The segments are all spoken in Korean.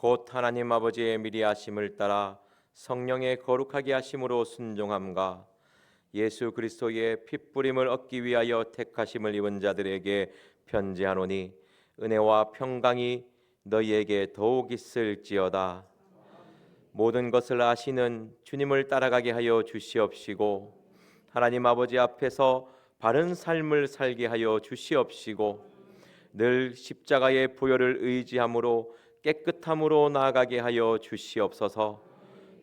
곧 하나님 아버지의 미리 하심을 따라 성령의 거룩하게 하심으로 순종함과 예수 그리스도의 핏부림을 얻기 위하여 택하심을 입은 자들에게 편지하노니 은혜와 평강이 너희에게 더욱 있을지어다. 모든 것을 아시는 주님을 따라가게 하여 주시옵시고 하나님 아버지 앞에서 바른 삶을 살게 하여 주시옵시고 늘 십자가의 보혈을 의지함으로 깨끗함으로 나아가게 하여 주시옵소서.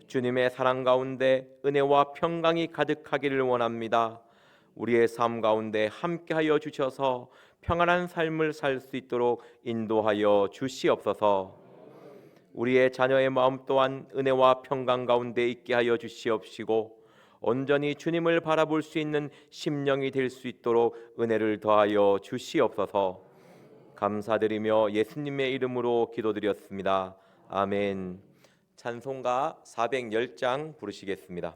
주님의 사랑 가운데 은혜와 평강이 가득하기를 원합니다. 우리의 삶 가운데 함께하여 주셔서 평안한 삶을 살 수 있도록 인도하여 주시옵소서. 우리의 자녀의 마음 또한 은혜와 평강 가운데 있게 하여 주시옵시고 온전히 주님을 바라볼 수 있는 심령이 될 수 있도록 은혜를 더하여 주시옵소서. 감사드리며 예수님의 이름으로 기도드렸습니다. 아멘. 찬송가 410장 부르시겠습니다.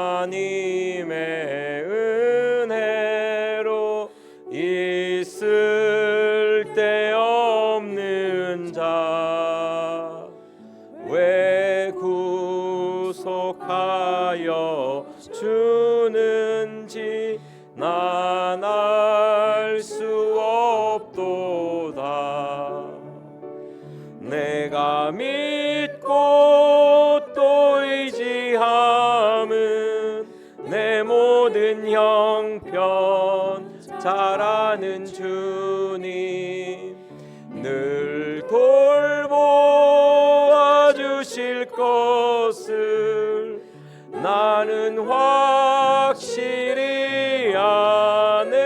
하나님의 은혜로 있을 데 없는 자 왜 구속하여 주는지 난 알 수 없도다. 내가 믿고 또 의지함은 내 모든 형편 잘 아는 주님 늘 돌보아 주실 것을 나는 확실히 아네.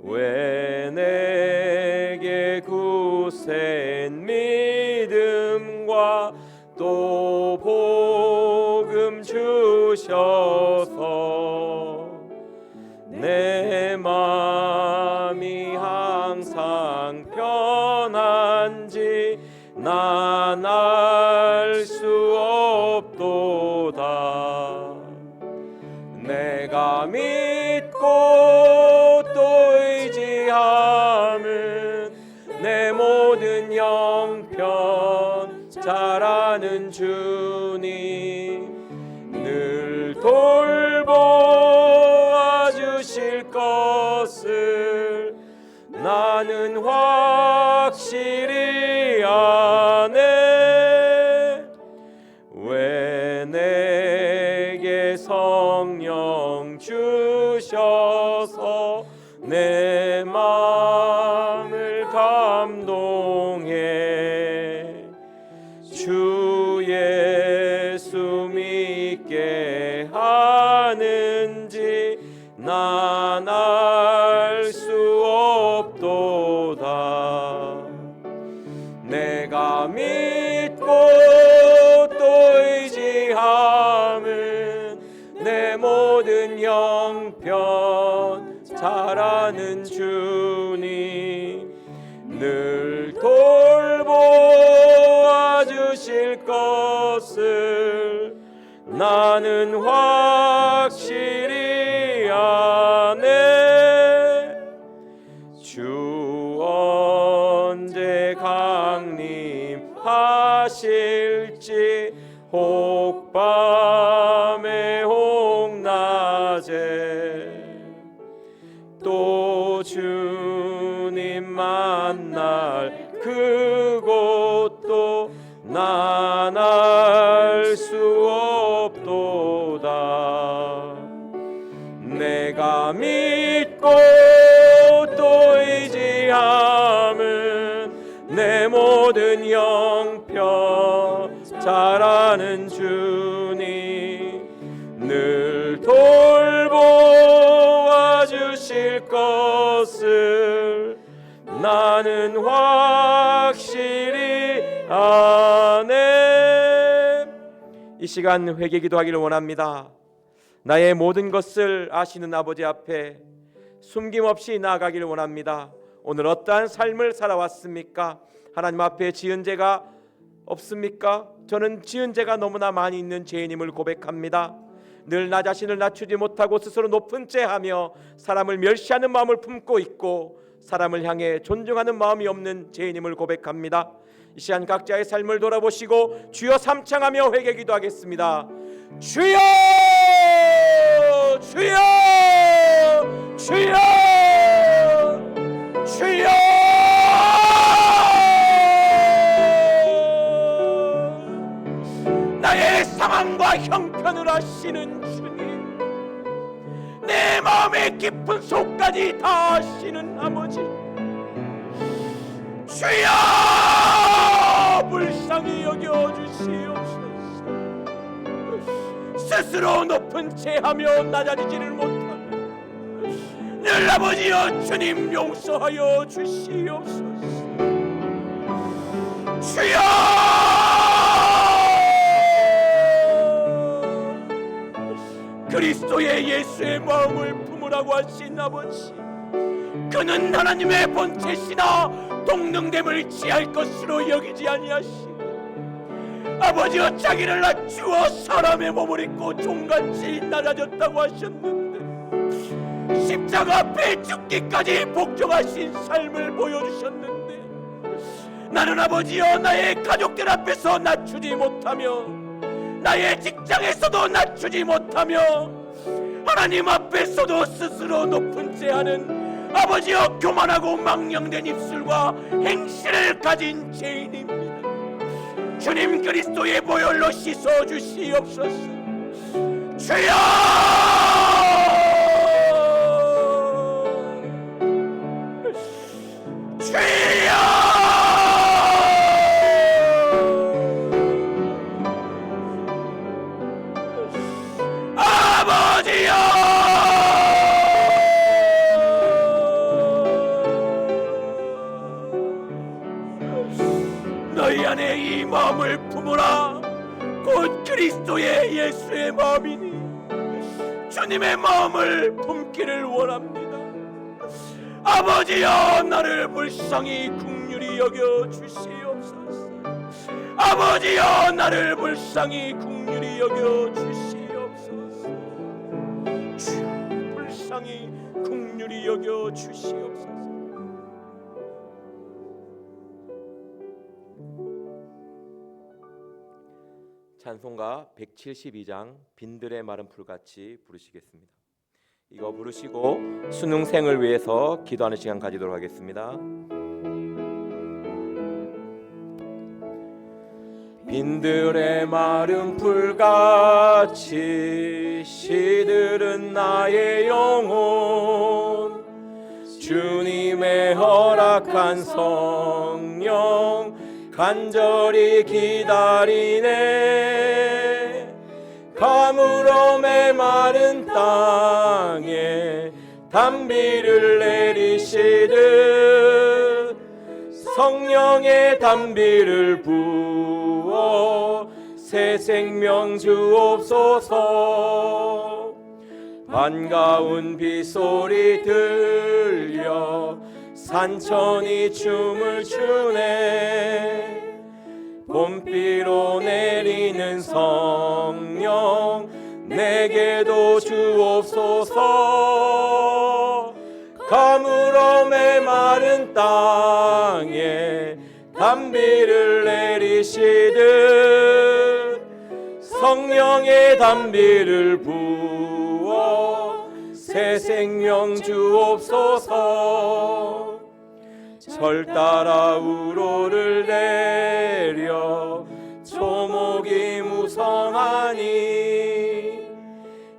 왜 내게 굳센 믿음과 또 복음 주셔서 내 마음이 항상 편한지 난 알 수 없도다. 내가 믿고 또 의지함은 내 모든 형편 잘 아는 주님 늘 돌보아 주실 것을 나는 확실히 아네. 왜 내게 성령 주셔서 내 마음을 감동해 주 예수 믿게 하는지 난 알 수 없도다. 내가 믿고 또 의지함은 내 모든 형편 잘 아는 주님 늘 돌보아 주실 것을 나는 확실히 아네. 주 언제 강림하실지 혹 밤에 혹 낮에 또 주님 만날 그곳도 난 알 수 없도다. 내가 믿고 또 의지함은 내 모든 형편 잘 아는 주님 늘 돌보아 주실 것을 나는 확실히 아네. 이 시간 회개 기도하기를 원합니다. 나의 모든 것을 아시는 아버지 앞에 숨김없이 나아가기를 원합니다. 오늘 어떠한 삶을 살아왔습니까? 하나님 앞에 지은 죄가 없습니까? 저는 지은 죄가 너무나 많이 있는 죄인임을 고백합니다. 늘 나 자신을 낮추지 못하고 스스로 높은 죄하며 사람을 멸시하는 마음을 품고 있고 사람을 향해 존중하는 마음이 없는 죄인임을 고백합니다. 이 시간 각자의 삶을 돌아보시고 주여 삼창하며 회개 기도하겠습니다. 주여, 주여, 주여, 주여. 나의 상황과 형편을 아시는 주님, 내 마음의 깊은 속까지 다 아시는 아버지, 주여 불쌍히 여겨주시옵소서. 스스로 높은 채하며 낮아지지를 못하며 늘 아버지여 주님 용서하여 주시옵소서. 주여 그리스도의 예수의 마음을 품으라고 하신 아버지, 그는 하나님의 본체시나 동등됨을 취할 것으로 여기지 아니하시고 아버지여 자기를 낮추어 사람의 몸을 입고 종같이 낮아졌다고 하셨는데 십자가 앞에 죽기까지 복종하신 삶을 보여주셨는데 나는 아버지여 나의 가족들 앞에서 낮추지 못하며 나의 직장에서도 낮추지 못하며 하나님 앞에서도 스스로 높은 죄하는 아버지여 교만하고 망령된 입술과 행실을 가진 죄인입니다. 주님 그리스도의 보혈로 씻어 주시옵소서. 주여 주여 아버지여 너희 안에 이 마음을 품으라. 곧 그리스도의 예수의 마음이니 주님의 마음을 품기를 원합니다. 아버지여 나를 불쌍히 긍휼히 여겨 주시옵소서. 아버지여 나를 불쌍히 긍휼히 여겨 주시옵소서. 주여 불쌍히 긍휼히 여겨 주시옵소서. 찬송가 172장 빈들의 마른 풀같이 부르시겠습니다. 이거 부르시고 수능생을 위해서 기도하는 시간 가지도록 하겠습니다. 빈들의 마른 풀같이 시들은 나의 영혼, 주님의 허락한 성령 간절히 기다리네. 가물어 메마른 땅에 단비를 내리시듯 성령의 단비를 부어 새 생명 주옵소서. 반가운 빗소리 들려 산천이 춤을 추네. 봄비로 내리는 성령 내게도 주옵소서. 가물어 메마른 땅에 단비를 내리시듯 성령의 단비를 부어 새 생명 주옵소서. 절 따라 우로를 내려 초목이 무성하니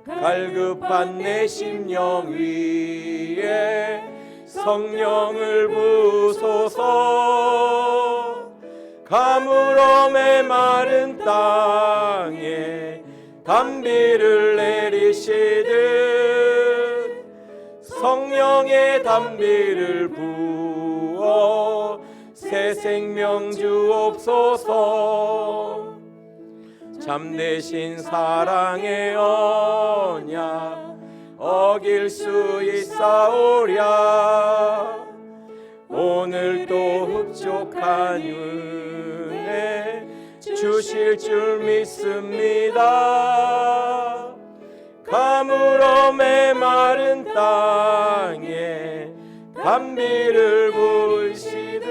갈급한 내 심령 위에 성령을 부소서. 가물어 메마른 땅에 단비를 내리시듯 성령의 단비를 부어 새 생명 주옵소서. 참되신 사랑의 언약 어길 수 있사오랴. 오늘도 흡족한 은혜 주실 줄 믿습니다. 가물어 메마른 땅에 담비를 부으시듯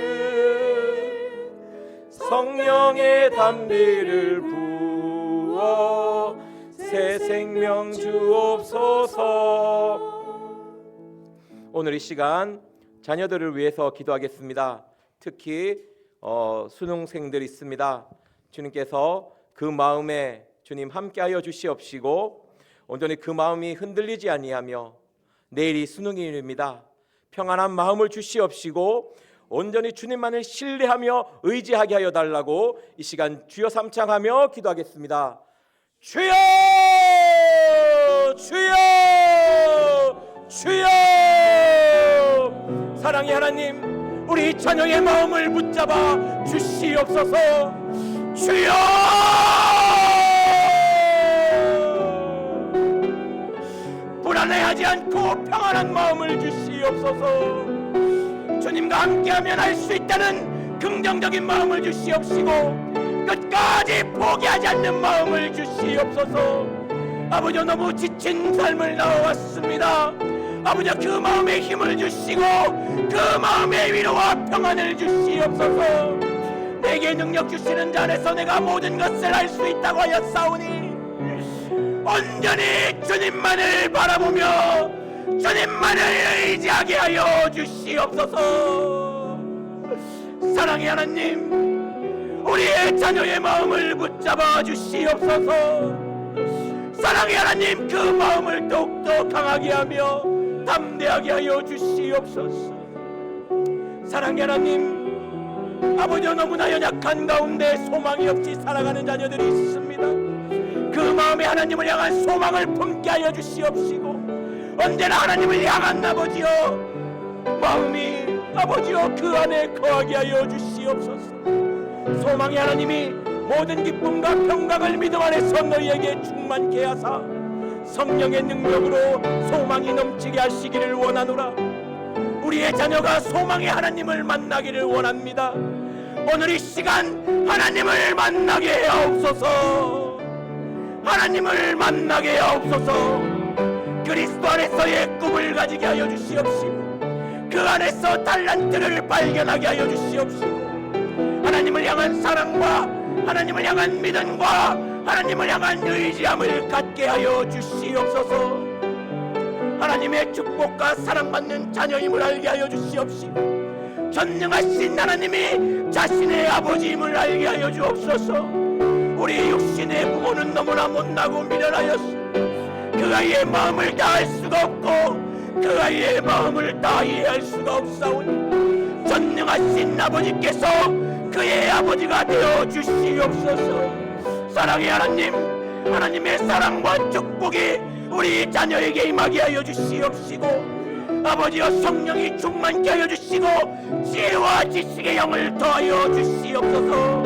성령의 담비를 부어 새 생명 주옵소서. 오늘 이 시간 자녀들을 위해서 기도하겠습니다. 특히 수능생들 있습니다. 주님께서 그 마음에 주님 함께하여 주시옵시고 온전히 그 마음이 흔들리지 아니하며 내일이 수능일입니다. 평안한 마음을 주시옵시고 온전히 주님만을 신뢰하며 의지하게 하여 달라고 이 시간 주여 삼창하며 기도하겠습니다. 주여 주여 주여. 사랑의 하나님, 우리 자녀의 마음을 붙잡아 주시옵소서. 주여 불안해하지 않고 평안한 마음을 주시옵소서. 주님과 함께하면 할 수 있다는 긍정적인 마음을 주시옵시고 끝까지 포기하지 않는 마음을 주시옵소서. 아버지, 너무 지친 삶을 나와왔습니다. 아버지, 그 마음에 힘을 주시고 그 마음에 위로와 평안을 주시옵소서. 내게 능력 주시는 자 안에서 내가 모든 것을 할 수 있다고 하였사오니 온전히 주님만을 바라보며 주님만을 의지하게 하여 주시옵소서. 사랑의 하나님, 우리의 자녀의 마음을 붙잡아 주시옵소서. 사랑의 하나님, 그 마음을 더욱더 강하게 하며 담대하게 하여 주시옵소서. 사랑의 하나님, 아버지, 너무나 연약한 가운데 소망이 없이 살아가는 자녀들이 있습니다. 그 마음에 하나님을 향한 소망을 품게 하여 주시옵시고 언제나 하나님을 향한 아버지여 마음이 아버지여 그 안에 거하게 하여 주시옵소서. 소망의 하나님이 모든 기쁨과 평강을 믿음 안에서 너희에게 충만케 하사 성령의 능력으로 소망이 넘치게 하시기를 원하노라. 우리의 자녀가 소망의 하나님을 만나기를 원합니다. 오늘 이 시간 하나님을 만나게 하옵소서. 하나님을 만나게 하옵소서. 그리스도 안에서의 꿈을 가지게 하여 주시옵시고 그 안에서 달란트를 발견하게 하여 주시옵시고 하나님을 향한 사랑과 하나님을 향한 믿음과 하나님을 향한 의지함을 갖게 하여 주시옵소서. 하나님의 축복과 사랑받는 자녀임을 알게 하여 주시옵시고 전능하신 하나님이 자신의 아버지임을 알게 하여 주옵소서. 우리 육신의 부모는 너무나 못나고 미련하였소. 그 아이의 마음을 다할 수가 없고 그 아이의 마음을 다 이해할 수가 없사오니 전능하신 아버지께서 그의 아버지가 되어 주시옵소서. 사랑의 하나님, 하나님의 사랑과 축복이 우리 자녀에게 임하게 하여 주시옵시고 아버지여 성령이 충만케 하여 주시고 지혜와 지식의 영을 더하여 주시옵소서.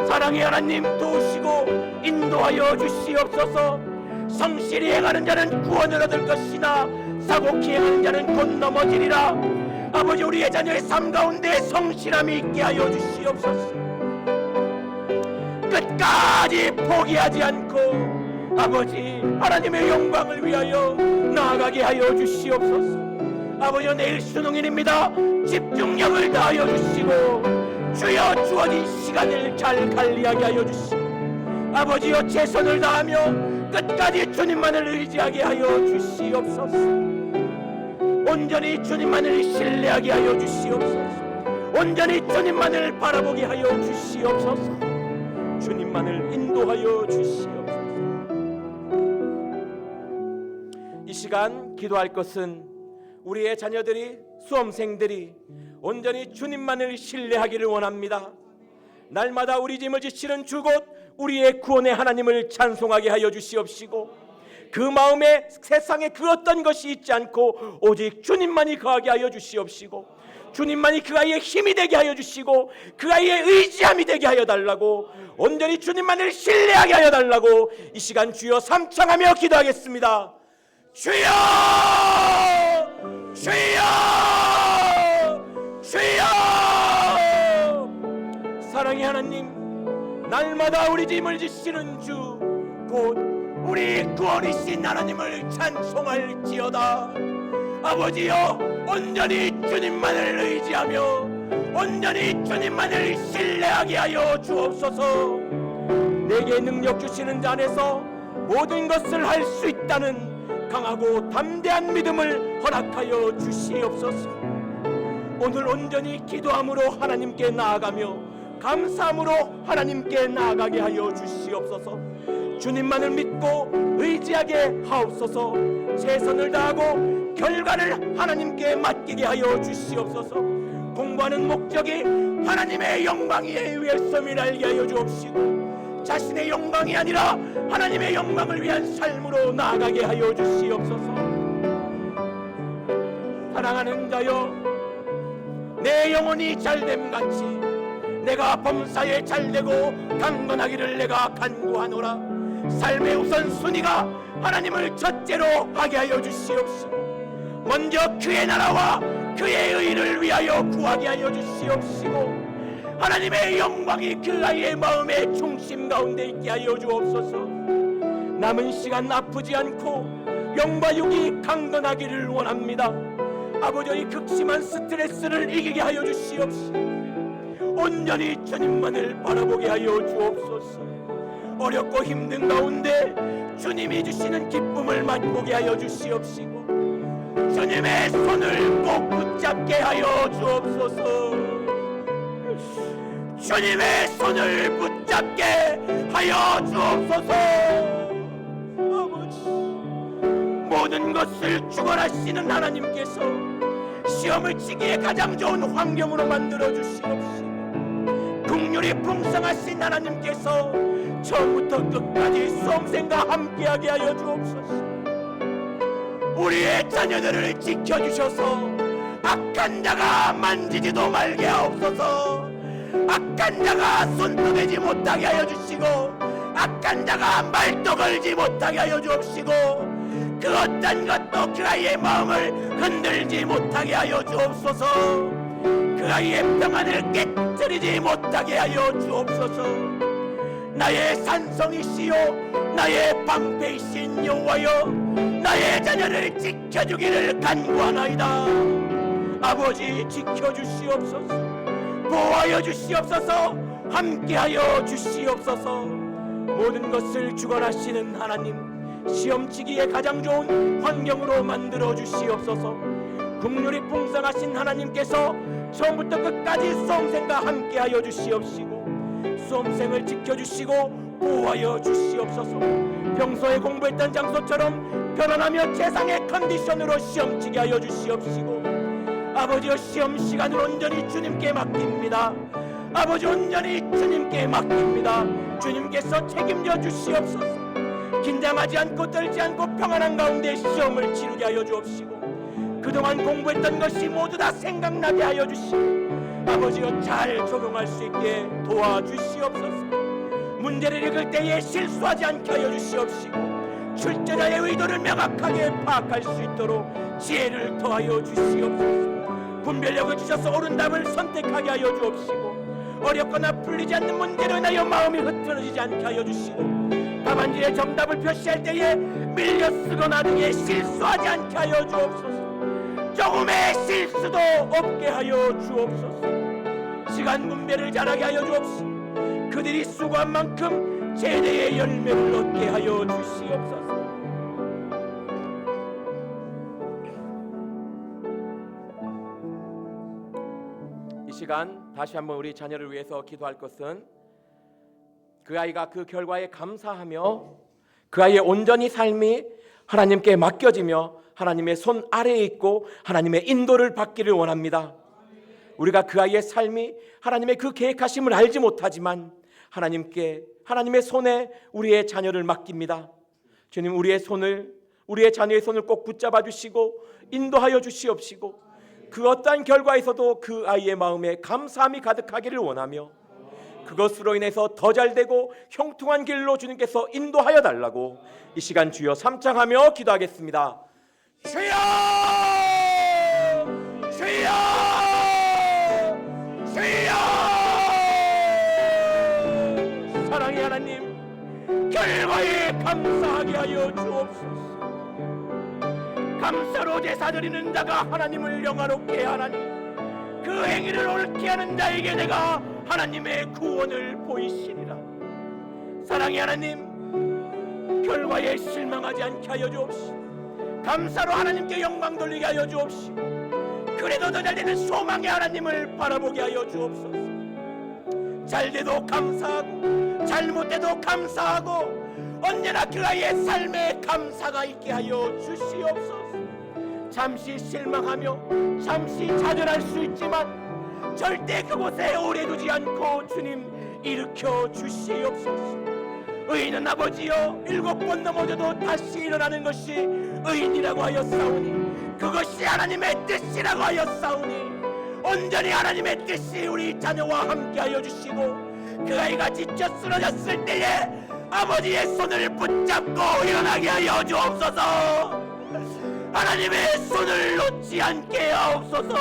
사랑의 하나님, 도우시고 인도하여 주시옵소서. 성실히 행하는 자는 구원을 얻을 것이나 사곡히 행하는 자는 곧 넘어지리라. 아버지, 우리의 자녀의 삶 가운데 성실함이 있게 하여 주시옵소서. 끝까지 포기하지 않고 아버지 하나님의 영광을 위하여 나아가게 하여 주시옵소서. 아버지, 내일 수능일입니다. 집중력을 다하여 주시고 주여 주어진 시간을 잘 관리하게 하여 주시고 아버지여 최선을 다하며 끝까지 주님만을 의지하게 하여 주시옵소서. 온전히 주님만을 신뢰하게 하여 주시옵소서. 온전히 주님만을 바라보게 하여 주시옵소서. 주님만을 인도하여 주시옵소서. 이 시간 기도할 것은 우리의 자녀들이 수험생들이 온전히 주님만을 신뢰하기를 원합니다. 날마다 우리 짐을 지치는 주곧 우리의 구원의 하나님을 찬송하게 하여 주시옵시고 그 마음에 세상에 그 어떤 것이 있지 않고 오직 주님만이 거하게 하여 주시옵시고 주님만이 그 아이의 힘이 되게 하여 주시고 그 아이의 의지함이 되게 하여 달라고 온전히 주님만을 신뢰하게 하여 달라고 이 시간 주여 삼창하며 기도하겠습니다. 주여 주여 주여 사랑의 하나님, 날마다 우리 짐을 지시는 주, 곧 우리 구원이신 하나님을 찬송할지어다. 아버지여, 온전히 주님만을 의지하며 온전히 주님만을 신뢰하게 하여 주옵소서. 내게 능력 주시는 자 안에서 모든 것을 할 수 있다는 강하고 담대한 믿음을 허락하여 주시옵소서. 오늘 온전히 기도함으로 하나님께 나아가며 감사함으로 하나님께 나아가게 하여 주시옵소서. 주님만을 믿고 의지하게 하옵소서. 최선을 다하고 결과를 하나님께 맡기게 하여 주시옵소서. 공부하는 목적이 하나님의 영광에 위해서임을 알게 하여 주옵시고, 자신의 영광이 아니라 하나님의 영광을 위한 삶으로 나아가게 하여 주시옵소서. 사랑하는 자여, 내 영혼이 잘됨같이 내가 범사에 잘되고 강건하기를 내가 간구하노라. 삶의 우선순위가 하나님을 첫째로 하게 하여 주시옵시고, 먼저 그의 나라와 그의 의를 위하여 구하게 하여 주시옵시고, 하나님의 영광이 그 아이의 마음의 중심 가운데 있게 하여 주옵소서. 남은 시간 아프지 않고 영과 육이 강건하기를 원합니다. 아버지의 극심한 스트레스를 이기게 하여 주시옵시고, 온전히 주님만을 바라보게 하여 주옵소서. 어렵고 힘든 가운데 주님이 주시는 기쁨을 맛보게 하여 주시옵시고, 주님의 손을 꼭 붙잡게 하여 주옵소서. 주님의 손을 붙잡게 하여 주옵소서. 아버지, 모든 것을 주관하시는 하나님께서 시험을 치기에 가장 좋은 환경으로 만들어 주시옵시고, 긍휼이 풍성하신 하나님께서 처음부터 끝까지 수험생과 함께하게 하여 주옵소서. 우리의 자녀들을 지켜주셔서 악한 자가 만지지도 말게 하옵소서. 악한 자가 손도 대지 못하게 하여 주시고, 악한 자가 말도 걸지 못하게 하여 주옵시고, 그 어떤 것도 그 아이의 마음을 흔들지 못하게 하여 주옵소서. 그 아이의 평안을 깨뜨리지 못하게 하여 주옵소서. 나의 산성이시요 나의 방패이신 여호와여, 나의 자녀를 지켜주기를 간구하나이다. 아버지, 지켜주시옵소서. 보호하여 주시옵소서. 함께하여 주시옵소서. 모든 것을 주관하시는 하나님, 시험치기에 가장 좋은 환경으로 만들어 주시옵소서. 긍휼이 풍성하신 하나님께서 처음부터 끝까지 수험생과 함께하여 주시옵시고, 수험생을 지켜주시고 보호하여 주시옵소서. 평소에 공부했던 장소처럼 편안하며 최상의 컨디션으로 시험치게 하여 주시옵시고, 아버지여, 시험 시간을 온전히 주님께 맡깁니다. 아버지, 온전히 주님께 맡깁니다. 주님께서 책임져 주시옵소서. 긴장하지 않고 떨지 않고 평안한 가운데 시험을 치르게 하여 주옵시고, 그동안 공부했던 것이 모두 다 생각나게 하여 주시고, 아버지여, 잘 적용할 수 있게 도와주시옵소서. 문제를 읽을 때에 실수하지 않게 하여 주시옵시고, 출제자의 의도를 명확하게 파악할 수 있도록 지혜를 더하여 주시옵소서. 분별력을 주셔서 옳은 답을 선택하게 하여 주옵시고, 어렵거나 풀리지 않는 문제로 인하여 마음이 흐트러지지 않게 하여 주시고, 답안지에 정답을 표시할 때에 밀려 쓰거나 등에 실수하지 않게 하여 주옵소서. 조금의 실수도 없게 하여 주옵소서. 시간 분배를 잘하게 하여 주옵시고, 그들이 수고한 만큼 제대의 열매를 얻게 하여 주시옵소서. 이 시간 다시 한번 우리 자녀를 위해서 기도할 것은, 그 아이가 그 결과에 감사하며 그 아이의 온전히 삶이 하나님께 맡겨지며 하나님의 손 아래에 있고 하나님의 인도를 받기를 원합니다. 우리가 그 아이의 삶이 하나님의 그 계획하심을 알지 못하지만 하나님의 손에 우리의 자녀를 맡깁니다. 주님, 우리의 자녀의 손을 꼭 붙잡아 주시고 인도하여 주시옵시고, 그 어떠한 결과에서도 그 아이의 마음에 감사함이 가득하기를 원하며, 그것으로 인해서 더 잘되고 형통한 길로 주님께서 인도하여 달라고 이 시간 주여 삼창하며 기도하겠습니다. 주여, 주여, 주여. 하나님 결과에 감사하게 하여 주옵소서. 감사로 제사 드리는 자가 하나님을 영화롭게 하나니 그 행위를 옳게 하는 자에게 내가 하나님의 구원을 보이시리라. 사랑의 하나님, 결과에 실망하지 않게 하여 주옵시고 감사로 하나님께 영광 돌리게 하여 주옵시고 그래도 더 잘되는 소망의 하나님을 바라보게 하여 주옵소서. 잘돼도 감사하고 잘못돼도 감사하고 언제나 그 아이의 삶에 감사가 있게 하여 주시옵소서. 잠시 실망하며 잠시 좌절할 수 있지만 절대 그곳에 오래 두지 않고 주님 일으켜 주시옵소서. 의인은 아버지여 7번 넘어져도 다시 일어나는 것이 의인이라고 하였사오니 그것이 하나님의 뜻이라고 하였사오니 온전히 하나님의 뜻이 우리 자녀와 함께 하여 주시고 그 아이가 지쳐 쓰러졌을 때에 아버지의 손을 붙잡고 일어나게 하여 주옵소서. 하나님의 손을 놓지 않게 하옵소서.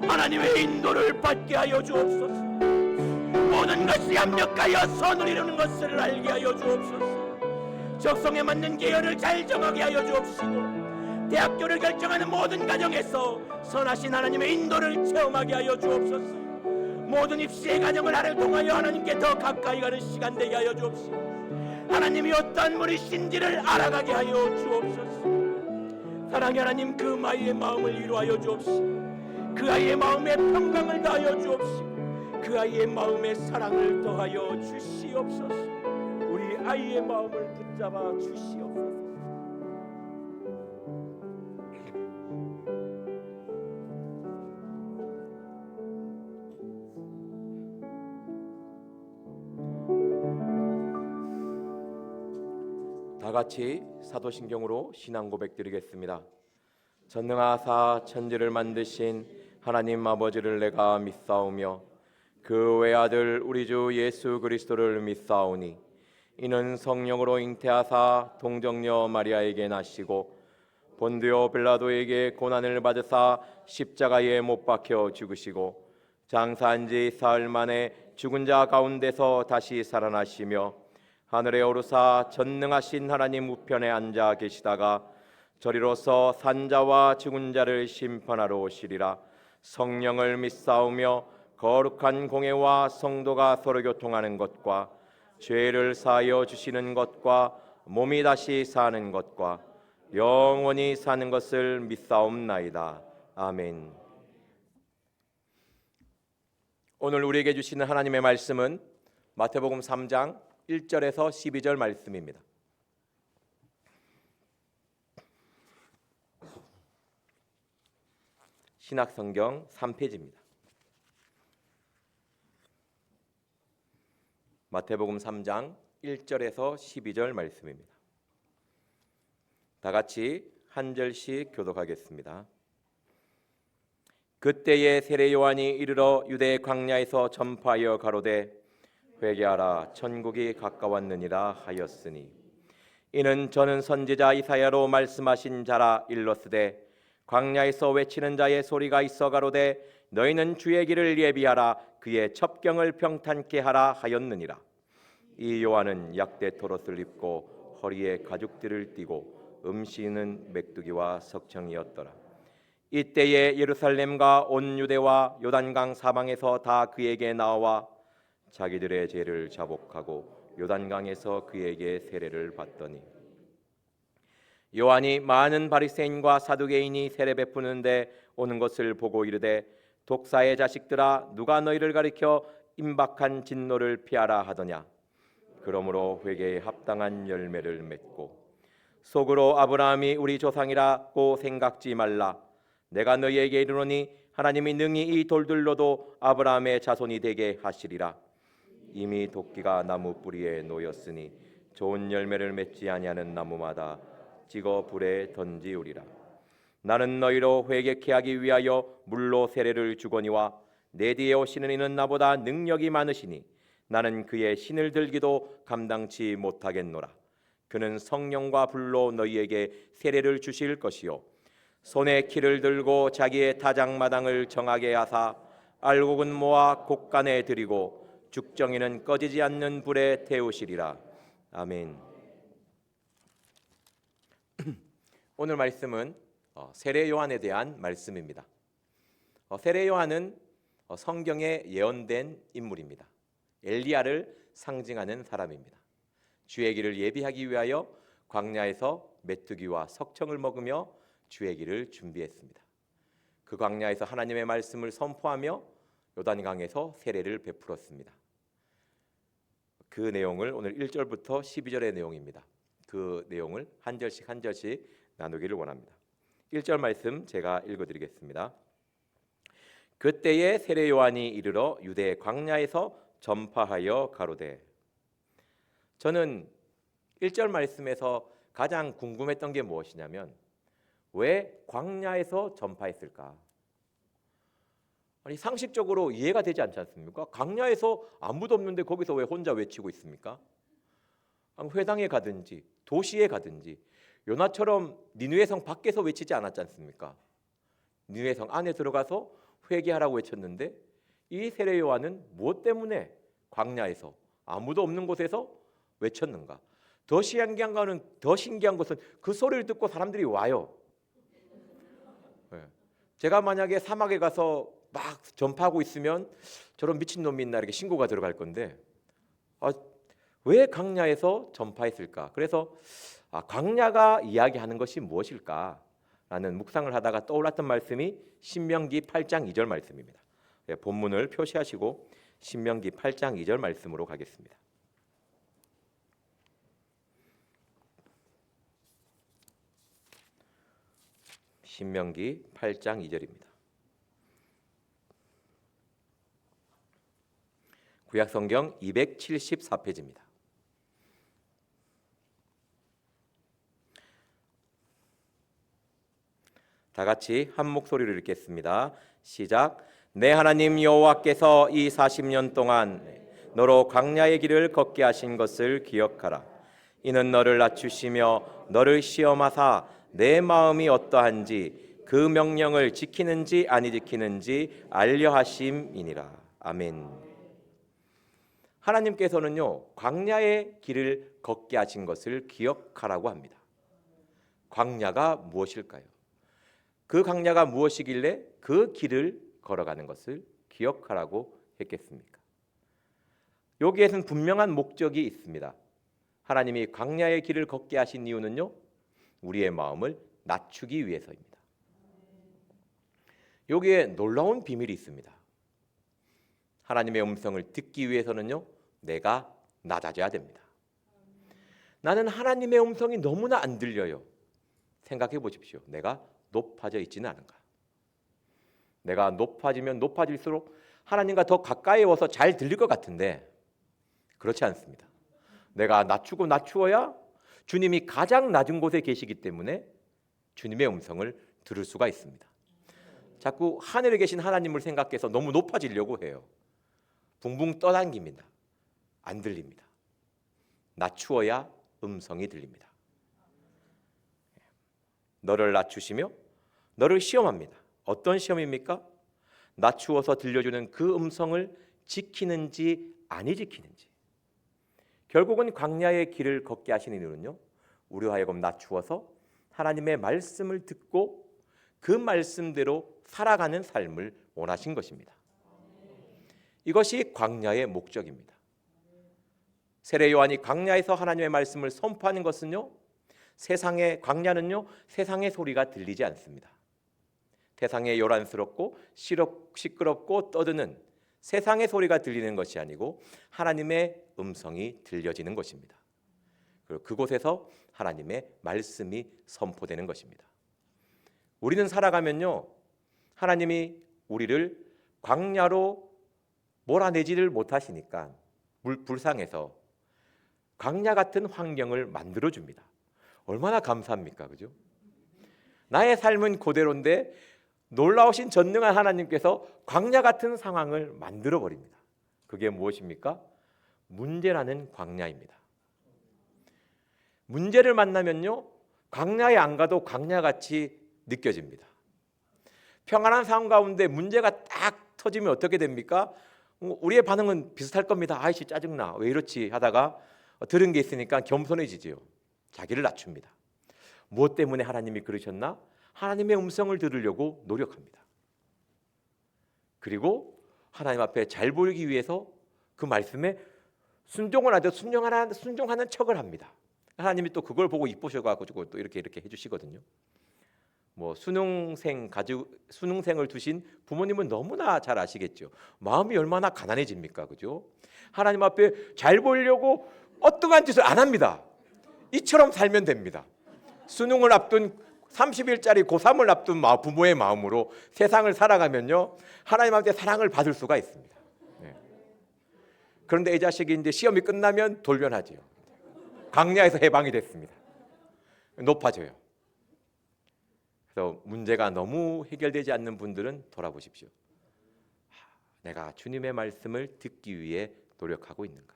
하나님의 인도를 받게 하여 주옵소서. 모든 것이 합력하여 선을 이루는 것을 알게 하여 주옵소서. 적성에 맞는 계열을 잘 정하게 하여 주옵시고 대학교를 결정하는 모든 과정에서 선하신 하나님의 인도를 체험하게 하여 주옵소서. 모든 입시의 과정을 나를 통하여 하나님께 더 가까이 가는 시간 되게 하여 주옵시고 하나님이 어떠한 분이신지를 알아가게 하여 주옵소서. 사랑의 하나님, 그 아이의 마음을 위로하여 주옵시고 그 아이의 마음에 평강을 더하여 주옵시고 그 아이의 마음에 사랑을 더하여 주시옵소서. 우리 아이의 마음을 붙잡아 주시옵소서. 다 같이 사도신경으로 신앙 고백 드리겠습니다. 전능하사 천지를 만드신 하나님 아버지를 내가 믿사오며 그 외아들 우리 주 예수 그리스도를 믿사오니 이는 성령으로 잉태하사 동정녀 마리아에게 나시고 본디오 빌라도에게 고난을 받으사 십자가에 못 박혀 죽으시고 장사한 지 사흘 만에 죽은 자 가운데서 다시 살아나시며 하늘에 오르사 전능하신 하나님 우편에 앉아 계시다가 저리로서 산자와 죽은 자를 심판하러 오시리라. 성령을 믿사오며 거룩한 공회와 성도가 서로 교통하는 것과 죄를 사하여 주시는 것과 몸이 다시 사는 것과 영원히 사는 것을 믿사옵나이다. 아멘. 오늘 우리에게 주시는 하나님의 말씀은 마태복음 3장 1절에서 12절 말씀입니다. 신약성경 3페이지입니다. 마태복음 3장 1절에서 12절 말씀입니다. 다 같이 한 절씩 교독하겠습니다. 그때에 세례 요한이 이르러 유대 광야에서 전파하여 가로되 회개하라 천국이 가까웠느니라 하였으니 이는 저는 선지자 이사야로 말씀하신 자라 일렀으되 광야에서 외치는 자의 소리가 있어 가로되 너희는 주의 길을 예비하라 그의 첩경을 평탄케 하라 하였느니라. 이 요한은 약대 토롯을 입고 허리에 가죽띠를 띠고 음식은 맥두기와 석청이었더라. 이때에 예루살렘과 온 유대와 요단강 사방에서 다 그에게 나와 자기들의 죄를 자복하고 요단강에서 그에게 세례를 받더니 요한이 많은 바리새인과 사두개인이 세례 베푸는데 오는 것을 보고 이르되 독사의 자식들아 누가 너희를 가리켜 임박한 진노를 피하라 하더냐. 그러므로 회개에 합당한 열매를 맺고 속으로 아브라함이 우리 조상이라고 생각지 말라. 내가 너희에게 이르노니 하나님이 능히 이 돌들로도 아브라함의 자손이 되게 하시리라. 이미 도끼가 나무 뿌리에 놓였으니 좋은 열매를 맺지 아니하는 나무마다 찍어 불에 던지우리라. 나는 너희로 회개케 하기 위하여 물로 세례를 주거니와 내 뒤에 오시는 이는 나보다 능력이 많으시니 나는 그의 신을 들기도 감당치 못하겠노라. 그는 성령과 불로 너희에게 세례를 주실 것이요 손에 키를 들고 자기의 타작마당을 정하게 하사 알곡은 모아 곡간에 들이고 죽정이는 꺼지지 않는 불에 태우시리라. 아멘. 오늘 말씀은 세례 요한에 대한 말씀입니다. 세례 요한은 성경에 예언된 인물입니다. 엘리야를 상징하는 사람입니다. 주의 길을 예비하기 위하여 광야에서 메뚜기와 석청을 먹으며 주의 길을 준비했습니다. 그 광야에서 하나님의 말씀을 선포하며 요단강에서 세례를 베풀었습니다. 그 내용을 오늘 1절부터 12절의 내용입니다. 그 내용을 한 절씩 한 절씩 나누기를 원합니다. 1절 말씀 제가 읽어드리겠습니다. 그때에 세례 요한이 이르러 유대 광야에서 전파하여 가로되. 저는 1절 말씀에서 가장 궁금했던 게 무엇이냐면 왜 광야에서 전파했을까? 아니 상식적으로 이해가 되지 않지 않습니까? 광야에서 아무도 없는데 거기서 왜 혼자 외치고 있습니까? 회당에 가든지 도시에 가든지 요나처럼 니느웨 성 밖에서 외치지 않았지 않습니까? 니느웨 성 안에 들어가서 회개하라고 외쳤는데 이 세례 요한은 무엇 때문에 광야에서 아무도 없는 곳에서 외쳤는가? 더 신기한 것은 그 소리를 듣고 사람들이 와요. 제가 만약에 사막에 가서 막 전파하고 있으면 저런 미친놈이 있나 이렇게 신고가 들어갈 건데 왜 광야에서 전파했을까? 그래서 광야가 이야기하는 것이 무엇일까? 라는 묵상을 하다가 떠올랐던 말씀이 신명기 8장 2절 말씀입니다. 본문을 표시하시고 신명기 8장 2절 말씀으로 가겠습니다. 신명기 8장 2절입니다. 구약성경 274페이지입니다. 다 같이 한 목소리로 읽겠습니다. 시작. 내 하나님 여호와께서 이 40년 동안 너로 광야의 길을 걷게 하신 것을 기억하라. 이는 너를 낮추시며 너를 시험하사 내 마음이 어떠한지 그 명령을 지키는지 아니 지키는지 알려 하심이니라. 아멘. 하나님께서는요 광야의 길을 걷게 하신 것을 기억하라고 합니다. 광야가 무엇일까요? 그 광야가 무엇이길래 그 길을 걸어가는 것을 기억하라고 했겠습니까? 여기에는 분명한 목적이 있습니다. 하나님이 광야의 길을 걷게 하신 이유는요 우리의 마음을 낮추기 위해서입니다. 여기에 놀라운 비밀이 있습니다. 하나님의 음성을 듣기 위해서는요 내가 낮아져야 됩니다. 나는 하나님의 음성이 너무나 안 들려요. 생각해 보십시오. 내가 높아져 있지는 않은가? 내가 높아지면 높아질수록 하나님과 더 가까이 와서 잘 들릴 것 같은데 그렇지 않습니다. 내가 낮추어야 주님이 가장 낮은 곳에 계시기 때문에 주님의 음성을 들을 수가 있습니다. 자꾸 하늘에 계신 하나님을 생각해서 너무 높아지려고 해요. 붕붕 떠당깁니다. 안 들립니다. 낮추어야 음성이 들립니다. 너를 낮추시며 너를 시험합니다. 어떤 시험입니까? 낮추어서 들려주는 그 음성을 지키는지 아니 지키는지. 결국은 광야의 길을 걷게 하시는 이유는요 우리로 하여금 낮추어서 하나님의 말씀을 듣고 그 말씀대로 살아가는 삶을 원하신 것입니다. 이것이 광야의 목적입니다. 세례 요한이 광야에서 하나님의 말씀을 선포하는 것은요 세상의 광야는요 세상의 소리가 들리지 않습니다. 세상에 요란스럽고 시끄럽고 떠드는 세상의 소리가 들리는 것이 아니고 하나님의 음성이 들려지는 것입니다. 그리고 그곳에서 하나님의 말씀이 선포되는 것입니다. 우리는 살아가면요 하나님이 우리를 광야로 몰아내지를 못하시니까 불쌍해서 광야 같은 환경을 만들어줍니다. 얼마나 감사합니까? 그죠? 나의 삶은 그대로인데 놀라우신 전능한 하나님께서 광야 같은 상황을 만들어 버립니다. 그게 무엇입니까? 문제라는 광야입니다. 문제를 만나면요 광야에 안 가도 광야같이 느껴집니다. 평안한 삶 가운데 문제가 딱 터지면 어떻게 됩니까? 우리의 반응은 비슷할 겁니다. 아이씨 짜증나. 왜 이렇지 하다가 들은 게 있으니까 겸손해지지요. 자기를 낮춥니다. 무엇 때문에 하나님이 그러셨나? 하나님의 음성을 들으려고 노력합니다. 그리고 하나님 앞에 잘 보이기 위해서 그 말씀에 순종을 하되 순종하는 척을 합니다. 하나님이 또 그걸 보고 이쁘셔가지고 또 이렇게 해주시거든요. 뭐 수능생을 두신 부모님은 너무나 잘 아시겠죠. 마음이 얼마나 가난해집니까, 그죠? 하나님 앞에 잘 보이려고 어떠한 짓을 안 합니다. 이처럼 살면 됩니다. 수능을 앞둔 30일짜리 고3을 앞둔 부모의 마음으로 세상을 살아가면요, 하나님한테 사랑을 받을 수가 있습니다. 네. 그런데 이 자식이 이제 시험이 끝나면 돌변하지요. 광야에서 해방이 됐습니다. 높아져요. 그래서 문제가 너무 해결되지 않는 분들은 돌아보십시오. 내가 주님의 말씀을 듣기 위해 노력하고 있는가?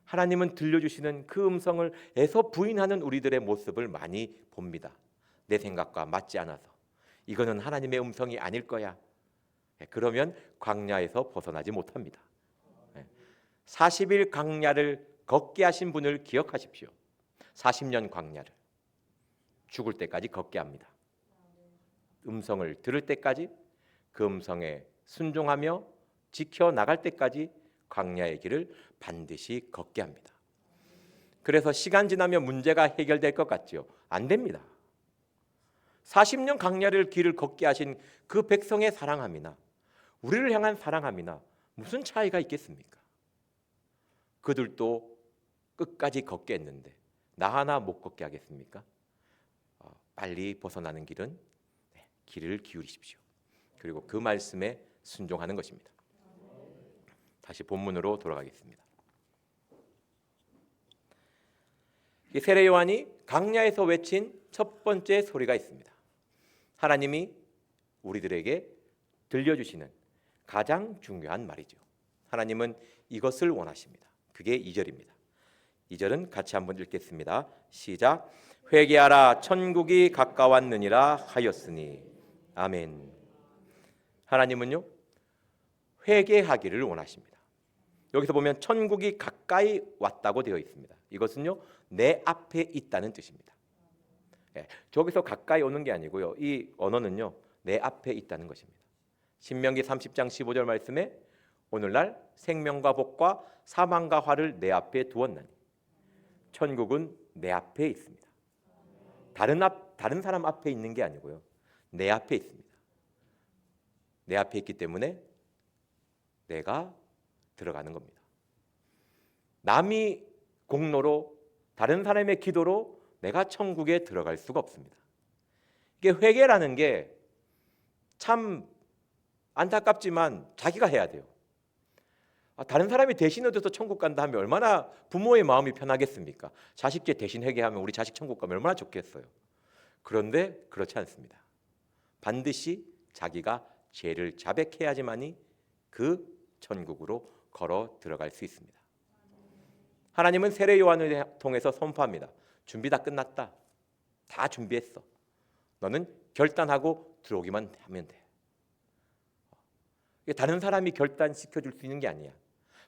하나님은 들려주시는 그 음성을 애써 부인하는 우리들의 모습을 많이 봅니다. 내 생각과 맞지 않아서 이거는 하나님의 음성이 아닐 거야. 그러면 광야에서 벗어나지 못합니다. 40일 광야를 걷게 하신 분을 기억하십시오. 40년 광야를 죽을 때까지 걷게 합니다. 음성을 들을 때까지, 그 음성에 순종하며 지켜나갈 때까지 광야의 길을 반드시 걷게 합니다. 그래서 시간 지나면 문제가 해결될 것 같지요? 안 됩니다. 40년 광야를 길을 걷게 하신 그 백성의 사랑함이나 우리를 향한 사랑함이나 무슨 차이가 있겠습니까? 그들도 끝까지 걷게 했는데 나 하나 못 걷게 하겠습니까? 빨리 벗어나는 길은 길을 기울이십시오. 그리고 그 말씀에 순종하는 것입니다. 다시 본문으로 돌아가겠습니다. 이 세례 요한이 광야에서 외친 첫 번째 소리가 있습니다. 하나님이 우리들에게 들려주시는 가장 중요한 말이죠. 하나님은 이것을 원하십니다. 그게 2절입니다. 2절은 같이 한번 읽겠습니다. 시작. 회개하라 천국이 가까웠느니라 하였으니. 아멘. 하나님은요, 회개하기를 원하십니다. 여기서 보면 천국이 가까이 왔다고 되어 있습니다. 이것은요, 내 앞에 있다는 뜻입니다. 저기서 가까이 오는 게 아니고요, 이 언어는요, 내 앞에 있다는 것입니다. 신명기 30장 15절 말씀에 오늘날 생명과 복과 사망과 화를 내 앞에 두었나니. 천국은 내 앞에 있습니다. 다른 사람 앞에 있는 게 아니고요, 내 앞에 있습니다. 내 앞에 있기 때문에 내가 들어가는 겁니다. 남이 공로로, 다른 사람의 기도로 내가 천국에 들어갈 수가 없습니다. 이게 회개라는 게 참 안타깝지만 자기가 해야 돼요. 다른 사람이 대신 얻어서 천국 간다 하면 얼마나 부모의 마음이 편하겠습니까? 자식 죄 대신 회개하면 우리 자식 천국 가면 얼마나 좋겠어요. 그런데 그렇지 않습니다. 반드시 자기가 죄를 자백해야지만이 그 천국으로 걸어 들어갈 수 있습니다. 하나님은 세례 요한을 통해서 선포합니다. 준비 다 끝났다. 다 준비했어. 너는 결단하고 들어오기만 하면 돼. 다른 사람이 결단시켜줄 수 있는 게 아니야.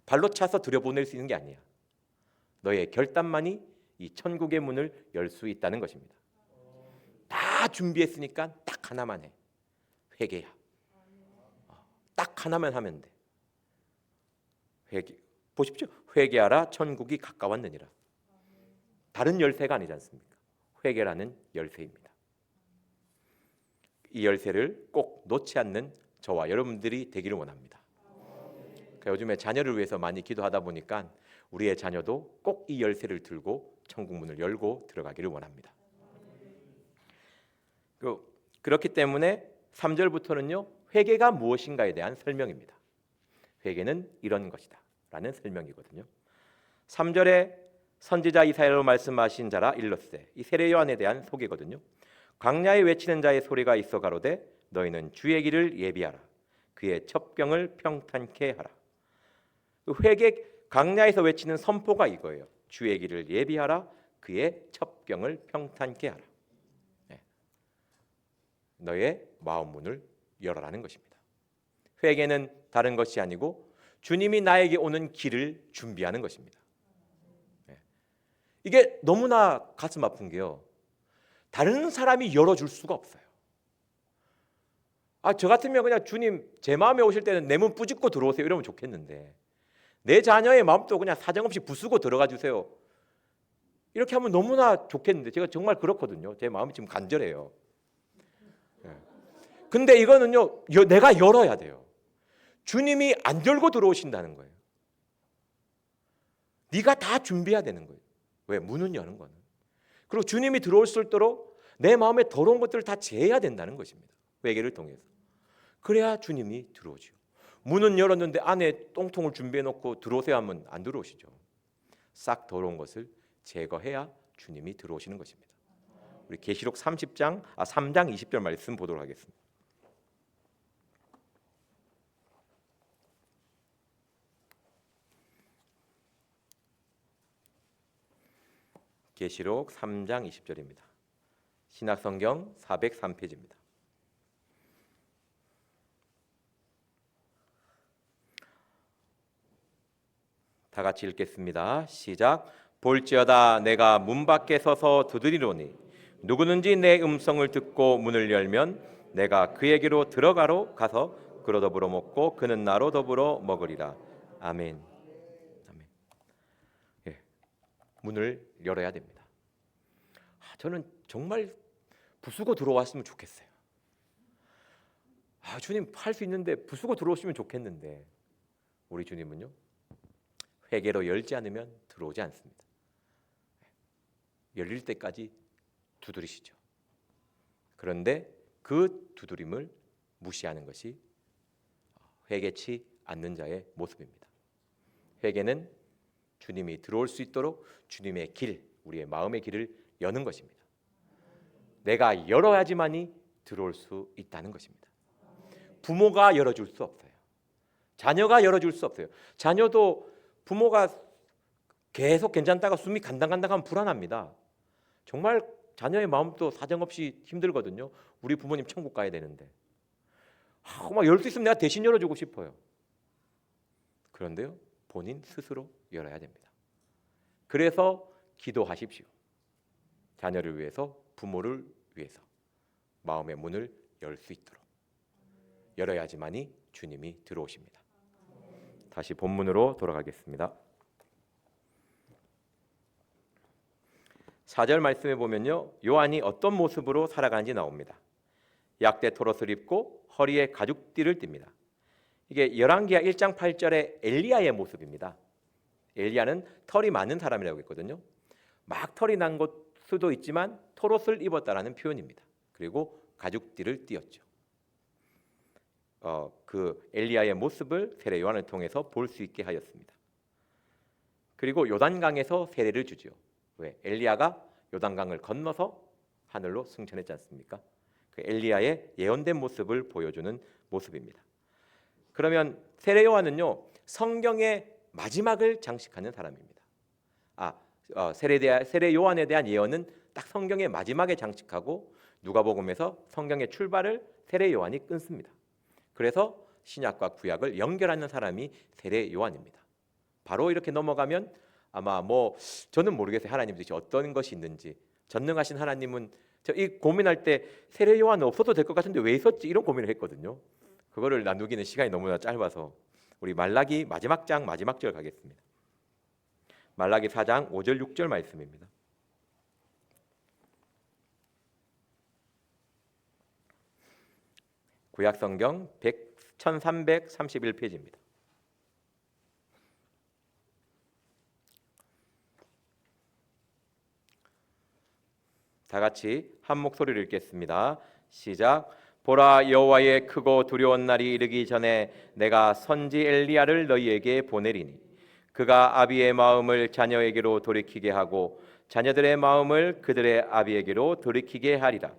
발로 차서 들여보낼 수 있는 게 아니야. 너의 결단만이 이 천국의 문을 열 수 있다는 것입니다. 다 준비했으니까 딱 하나만 해. 회개야. 딱 하나만 하면 돼. 회개. 보십시오. 회개하라 천국이 가까웠느니라. 다른 열쇠가 아니지 않습니까? 회개라는 열쇠입니다. 이 열쇠를 꼭 놓지 않는 저와 여러분들이 되기를 원합니다. 그러니까 요즘에 자녀를 위해서 많이 기도하다 보니까 우리의 자녀도 꼭 이 열쇠를 들고 천국 문을 열고 들어가기를 원합니다. 그렇기 때문에 3절부터는요, 회개가 무엇인가에 대한 설명입니다. 회개는 이런 것이다 라는 설명이거든요. 3절에 선지자 이사야로 말씀하신 자라 일렀세. 이 세례 요한에 대한 소개거든요. 광야에 외치는 자의 소리가 있어 가로되 너희는 주의 길을 예비하라. 그의 첩경을 평탄케 하라. 회개, 광야에서 외치는 선포가 이거예요. 주의 길을 예비하라. 그의 첩경을 평탄케 하라. 너의 마음 문을 열어라는 것입니다. 회개는 다른 것이 아니고 주님이 나에게 오는 길을 준비하는 것입니다. 이게 너무나 가슴 아픈 게요, 다른 사람이 열어줄 수가 없어요. 저 같으면 그냥 주님 제 마음에 오실 때는 내 문 뿌짓고 들어오세요 이러면 좋겠는데, 내 자녀의 마음도 그냥 사정없이 부수고 들어가 주세요 이렇게 하면 너무나 좋겠는데, 제가 정말 그렇거든요. 제 마음이 지금 간절해요. 근데 이거는요, 내가 열어야 돼요. 주님이 안 열고 들어오신다는 거예요. 네가 다 준비해야 되는 거예요. 왜? 문은 여는 거는. 그리고 주님이 들어올 수 있도록 내 마음에 더러운 것들을 다 제해야 된다는 것입니다. 회개를 통해서. 그래야 주님이 들어오죠. 문은 열었는데 안에 똥통을 준비해 놓고 들어오세요 하면 안 들어오시죠. 싹 더러운 것을 제거해야 주님이 들어오시는 것입니다. 우리 계시록 3장 20절 말씀 보도록 하겠습니다. 계시록 3장 20절입니다. 신약성경 403페이지입니다. 다 같이 읽겠습니다. 시작. 볼지어다 내가 문 밖에 서서 두드리노니 누구든지 내 음성을 듣고 문을 열면 내가 그에게로 들어가러 가서 그로 더불어 먹고 그는 나로 더불어 먹으리라. 아멘. 아멘. 예, 문을 열어야 됩니다. 저는 정말 부수고 들어왔으면 좋겠어요. 주님 할 수 있는데 부수고 들어오시면 좋겠는데, 우리 주님은요, 회개로 열지 않으면 들어오지 않습니다. 열릴 때까지 두드리시죠. 그런데 그 두드림을 무시하는 것이 회개치 않는 자의 모습입니다. 회개는 주님이 들어올 수 있도록 주님의 길, 우리의 마음의 길을 여는 것입니다. 내가 열어야지만이 들어올 수 있다는 것입니다. 부모가 열어줄 수 없어요. 자녀가 열어줄 수 없어요. 자녀도 부모가 계속 괜찮다가 숨이 간당간당하면 불안합니다. 정말 자녀의 마음도 사정없이 힘들거든요. 우리 부모님 천국 가야 되는데 막 열 수 있으면 내가 대신 열어주고 싶어요. 그런데요, 본인 스스로 열어야 됩니다. 그래서 기도하십시오. 자녀를 위해서, 부모를 위해서 마음의 문을 열 수 있도록 열어야지만이 주님이 들어오십니다. 다시 본문으로 돌아가겠습니다. 4절 말씀에 보면요, 요한이 어떤 모습으로 살아가는지 나옵니다. 약대 토롯을 입고 허리에 가죽띠를 띱니다. 이게 열왕기하 1장 8절의 엘리야의 모습입니다. 엘리야는 털이 많은 사람이라고 했거든요. 막 털이 난 것 수도 있지만 토롯을 입었다라는 표현입니다. 그리고 가죽띠를 띄었죠. 그 엘리야의 모습을 세례 요한을 통해서 볼 수 있게 하였습니다. 그리고 요단강에서 세례를 주죠. 왜? 엘리야가 요단강을 건너서 하늘로 승천했지 않습니까? 그 엘리야의 예언된 모습을 보여주는 모습입니다. 그러면 세례 요한은요, 성경의 마지막을 장식하는 사람입니다. 세례 요한에 대한 예언은 딱 성경의 마지막에 장식하고 누가복음에서 성경의 출발을 세례 요한이 끊습니다. 그래서 신약과 구약을 연결하는 사람이 세례 요한입니다. 바로 이렇게 넘어가면 아마 저는 모르겠어요. 하나님들이 어떤 것이 있는지. 전능하신 하나님은 이 고민할 때 세례 요한은 없어도 될 것 같은데 왜 있었지? 이런 고민을 했거든요. 그거를 나누기는 시간이 너무나 짧아서 우리 말라기 마지막 장 마지막 절 가겠습니다. 말라기 4장 5절 6절 말씀입니다. 구약성경 1331페이지입니다. 다 같이 한 목소리를 읽겠습니다. 시작. 보라, 여호와의 크고 두려운 날이 이르기 전에 내가 선지 엘리야를 너희에게 보내리니 그가 아비의 마음을 자녀에게로 돌이키게 하고 자녀들의 마음을 그들의 아비에게로 돌이키게 하리라.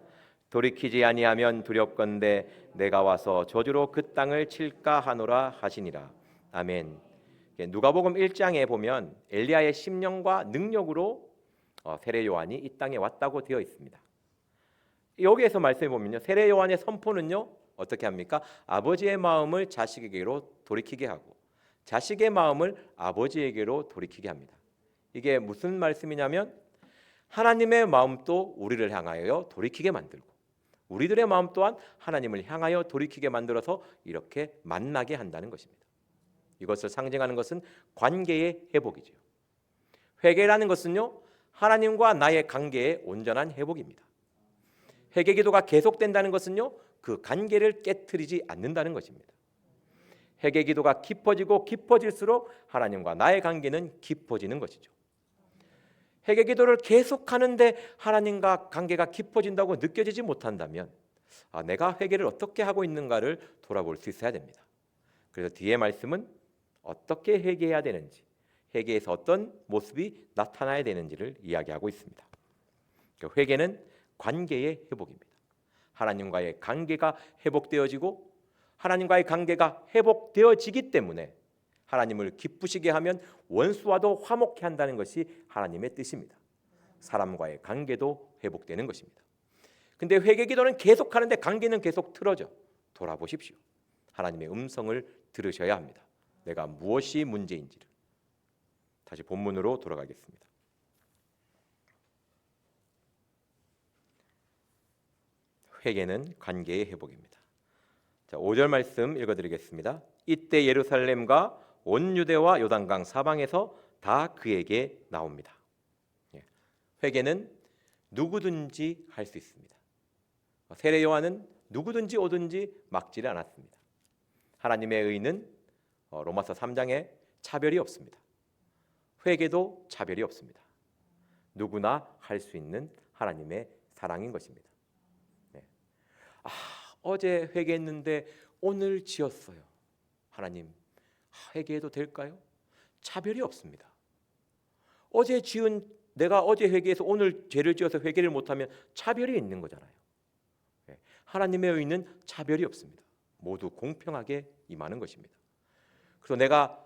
돌이키지 아니하면 두렵건대 내가 와서 저주로 그 땅을 칠까 하노라 하시니라. 아멘. 누가복음 1장에 보면 엘리야의 심령과 능력으로 세례 요한이 이 땅에 왔다고 되어 있습니다. 여기에서 말씀해 보면요, 세례 요한의 선포는요 어떻게 합니까? 아버지의 마음을 자식에게로 돌이키게 하고 자식의 마음을 아버지에게로 돌이키게 합니다. 이게 무슨 말씀이냐면 하나님의 마음도 우리를 향하여 돌이키게 만들고 우리들의 마음 또한 하나님을 향하여 돌이키게 만들어서 이렇게 만나게 한다는 것입니다. 이것을 상징하는 것은 관계의 회복이죠. 회개라는 것은요, 하나님과 나의 관계의 온전한 회복입니다. 회개 기도가 계속된다는 것은요, 그 관계를 깨트리지 않는다는 것입니다. 회개 기도가 깊어지고 깊어질수록 하나님과 나의 관계는 깊어지는 것이죠. 회개 기도를 계속하는데 하나님과 관계가 깊어진다고 느껴지지 못한다면 내가 회개를 어떻게 하고 있는가를 돌아볼 수 있어야 됩니다. 그래서 뒤에 말씀은 어떻게 회개해야 되는지, 회개에서 어떤 모습이 나타나야 되는지를 이야기하고 있습니다. 회개는 관계의 회복입니다. 하나님과의 관계가 회복되어지고 하나님과의 관계가 회복되어지기 때문에 하나님을 기쁘시게 하면 원수와도 화목케 한다는 것이 하나님의 뜻입니다. 사람과의 관계도 회복되는 것입니다. 근데 회개 기도는 계속하는데 관계는 계속 틀어져. 돌아보십시오. 하나님의 음성을 들으셔야 합니다. 내가 무엇이 문제인지를. 다시 본문으로 돌아가겠습니다. 회개는 관계의 회복입니다. 자, 5절 말씀 읽어드리겠습니다. 이때 예루살렘과 온 유대와 요단강 사방에서 다 그에게 나옵니다. 회개는 누구든지 할 수 있습니다. 세례 요한은 누구든지 오든지 막지를 않았습니다. 하나님의 의는 로마서 3장에 차별이 없습니다. 회개도 차별이 없습니다. 누구나 할 수 있는 하나님의 사랑인 것입니다. 어제 회개했는데 오늘 지었어요. 하나님, 회개해도 될까요? 차별이 없습니다. 내가 어제 회개해서 오늘 죄를 지어서 회개를 못하면 차별이 있는 거잖아요. 하나님의 의는 차별이 없습니다. 모두 공평하게 임하는 것입니다. 그래서 내가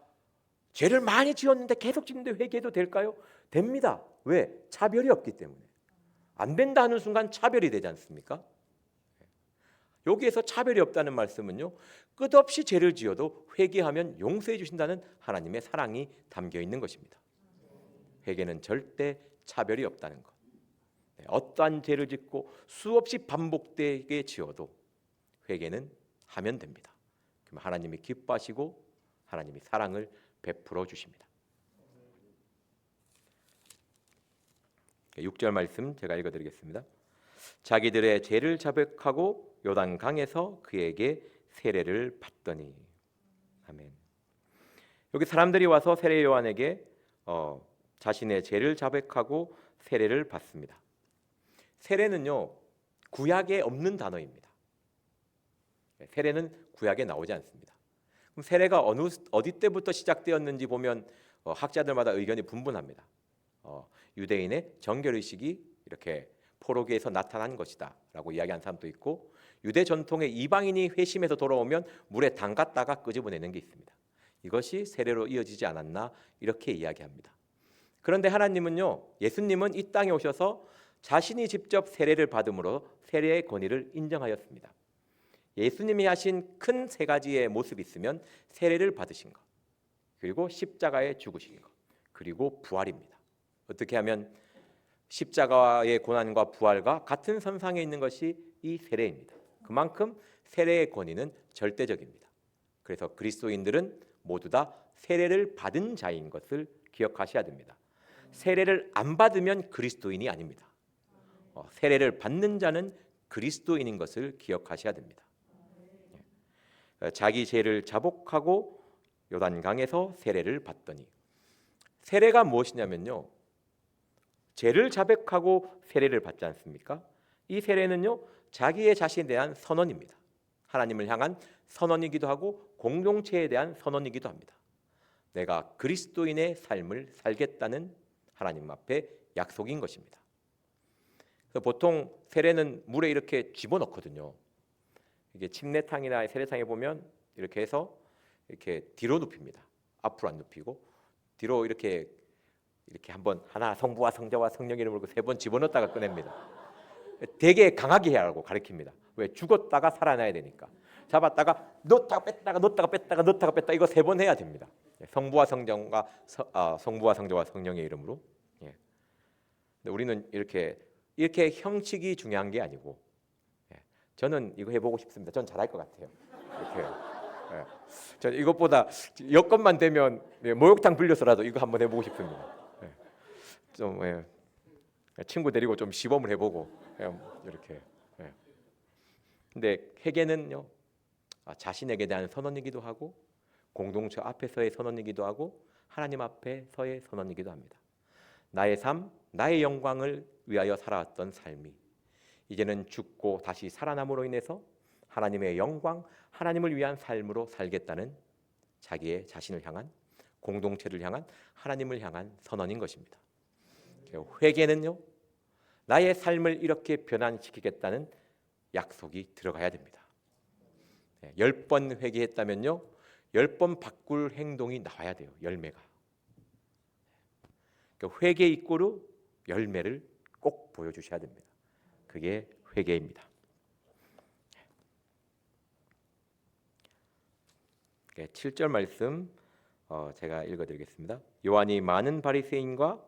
죄를 많이 지었는데 계속 짓는데 회개해도 될까요? 됩니다. 왜? 차별이 없기 때문에. 안 된다 하는 순간 차별이 되지 않습니까? 여기에서 차별이 없다는 말씀은요, 끝없이 죄를 지어도 회개하면 용서해 주신다는 하나님의 사랑이 담겨 있는 것입니다. 회개는 절대 차별이 없다는 것. 어떠한 죄를 짓고 수없이 반복되게 지어도 회개는 하면 됩니다. 그럼 하나님이 기뻐하시고 하나님이 사랑을 베풀어 주십니다. 6절 말씀 제가 읽어드리겠습니다. 자기들의 죄를 자백하고 요단강에서 그에게 세례를 받더니. 아멘. 여기 사람들이 와서 세례 요한에게 자신의 죄를 자백하고 세례를 받습니다. 세례는요, 구약에 없는 단어입니다. 세례는 구약에 나오지 않습니다. 그럼 세례가 어디 때부터 시작되었는지 보면 학자들마다 의견이 분분합니다. 유대인의 정결의식이 이렇게 포로기에서 나타난 것이다 라고 이야기하는 사람도 있고, 유대 전통의 이방인이 회심해서 돌아오면 물에 담갔다가 끄집어내는 게 있습니다. 이것이 세례로 이어지지 않았나 이렇게 이야기합니다. 그런데 하나님은요, 예수님은 이 땅에 오셔서 자신이 직접 세례를 받음으로 세례의 권위를 인정하였습니다. 예수님이 하신 큰 세 가지의 모습이 있으면 세례를 받으신 것, 그리고 십자가에 죽으신 것, 그리고 부활입니다. 어떻게 하면 십자가의 고난과 부활과 같은 선상에 있는 것이 이 세례입니다. 그만큼 세례의 권위는 절대적입니다. 그래서 그리스도인들은 모두 다 세례를 받은 자인 것을 기억하셔야 됩니다. 세례를 안 받으면 그리스도인이 아닙니다. 세례를 받는 자는 그리스도인인 것을 기억하셔야 됩니다. 자기 죄를 자복하고 요단강에서 세례를 받더니. 세례가 무엇이냐면요, 죄를 자백하고 세례를 받지 않습니까? 이 세례는요, 자기의 자신에 대한 선언입니다. 하나님을 향한 선언이기도 하고 공동체에 대한 선언이기도 합니다. 내가 그리스도인의 삶을 살겠다는 하나님 앞에 약속인 것입니다. 그래서 보통 세례는 물에 이렇게 집어넣거든요. 이게 침례탕이나 세례탕에 보면 이렇게 해서 이렇게 뒤로 눕힙니다. 앞으로 안 눕히고 뒤로 이렇게 한번 하나 성부와 성자와 성령의 이름으로 3번 집어넣었다가 꺼냅니다. 되게 강하게 해야 하고 가르칩니다. 왜? 죽었다가 살아나야 되니까. 잡았다가 놓다가 뺐다가 놓다가 뺐다가 놓다가 뺐다 이거 3번 해야 됩니다. 성부와 성령과 성부와 성자와 성령의 이름으로. 예. 근데 우리는 이렇게 형식이 중요한 게 아니고, 예. 저는 이거 해보고 싶습니다. 전 잘할 것 같아요. 이렇게. 예. 저 이것보다 여건만 되면 목욕탕 빌려서라도 이거 한번 해보고 싶습니다. 예. 좀 친구 데리고 좀 시범을 해보고 이렇게. 예. 근데 회개는요, 자신에게 대한 선언이기도 하고 공동체 앞에서의 선언이기도 하고 하나님 앞에서의 선언이기도 합니다. 나의 삶, 나의 영광을 위하여 살아왔던 삶이 이제는 죽고 다시 살아남으로 인해서 하나님의 영광, 하나님을 위한 삶으로 살겠다는 자기의 자신을 향한, 공동체를 향한, 하나님을 향한 선언인 것입니다. 회개는요, 나의 삶을 이렇게 변환시키겠다는 약속이 들어가야 됩니다. 10번 회개했다면요, 10번 바꿀 행동이 나와야 돼요. 열매가. 회개 이꼬르 열매를 꼭 보여주셔야 됩니다. 그게 회개입니다. 7절 말씀 제가 읽어드리겠습니다. 요한이 많은 바리새인과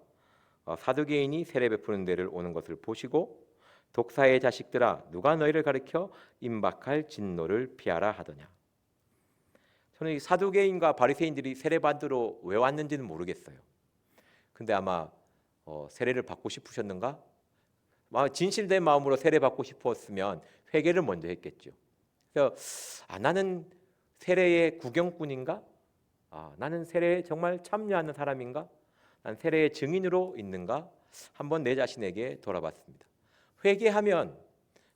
사두개인이 세례 베푸는 데를 오는 것을 보시고 독사의 자식들아 누가 너희를 가르쳐 임박할 진노를 피하라 하더냐. 저는 이 사두개인과 바리새인들이 세례 받으러 왜 왔는지는 모르겠어요. 근데 아마 세례를 받고 싶으셨는가? 진실된 마음으로 세례 받고 싶었으면 회개를 먼저 했겠죠. 그래서 나는 세례의 구경꾼인가? 나는 세례에 정말 참여하는 사람인가? 난 세례의 증인으로 있는가? 한번 내 자신에게 돌아봤습니다. 회개하면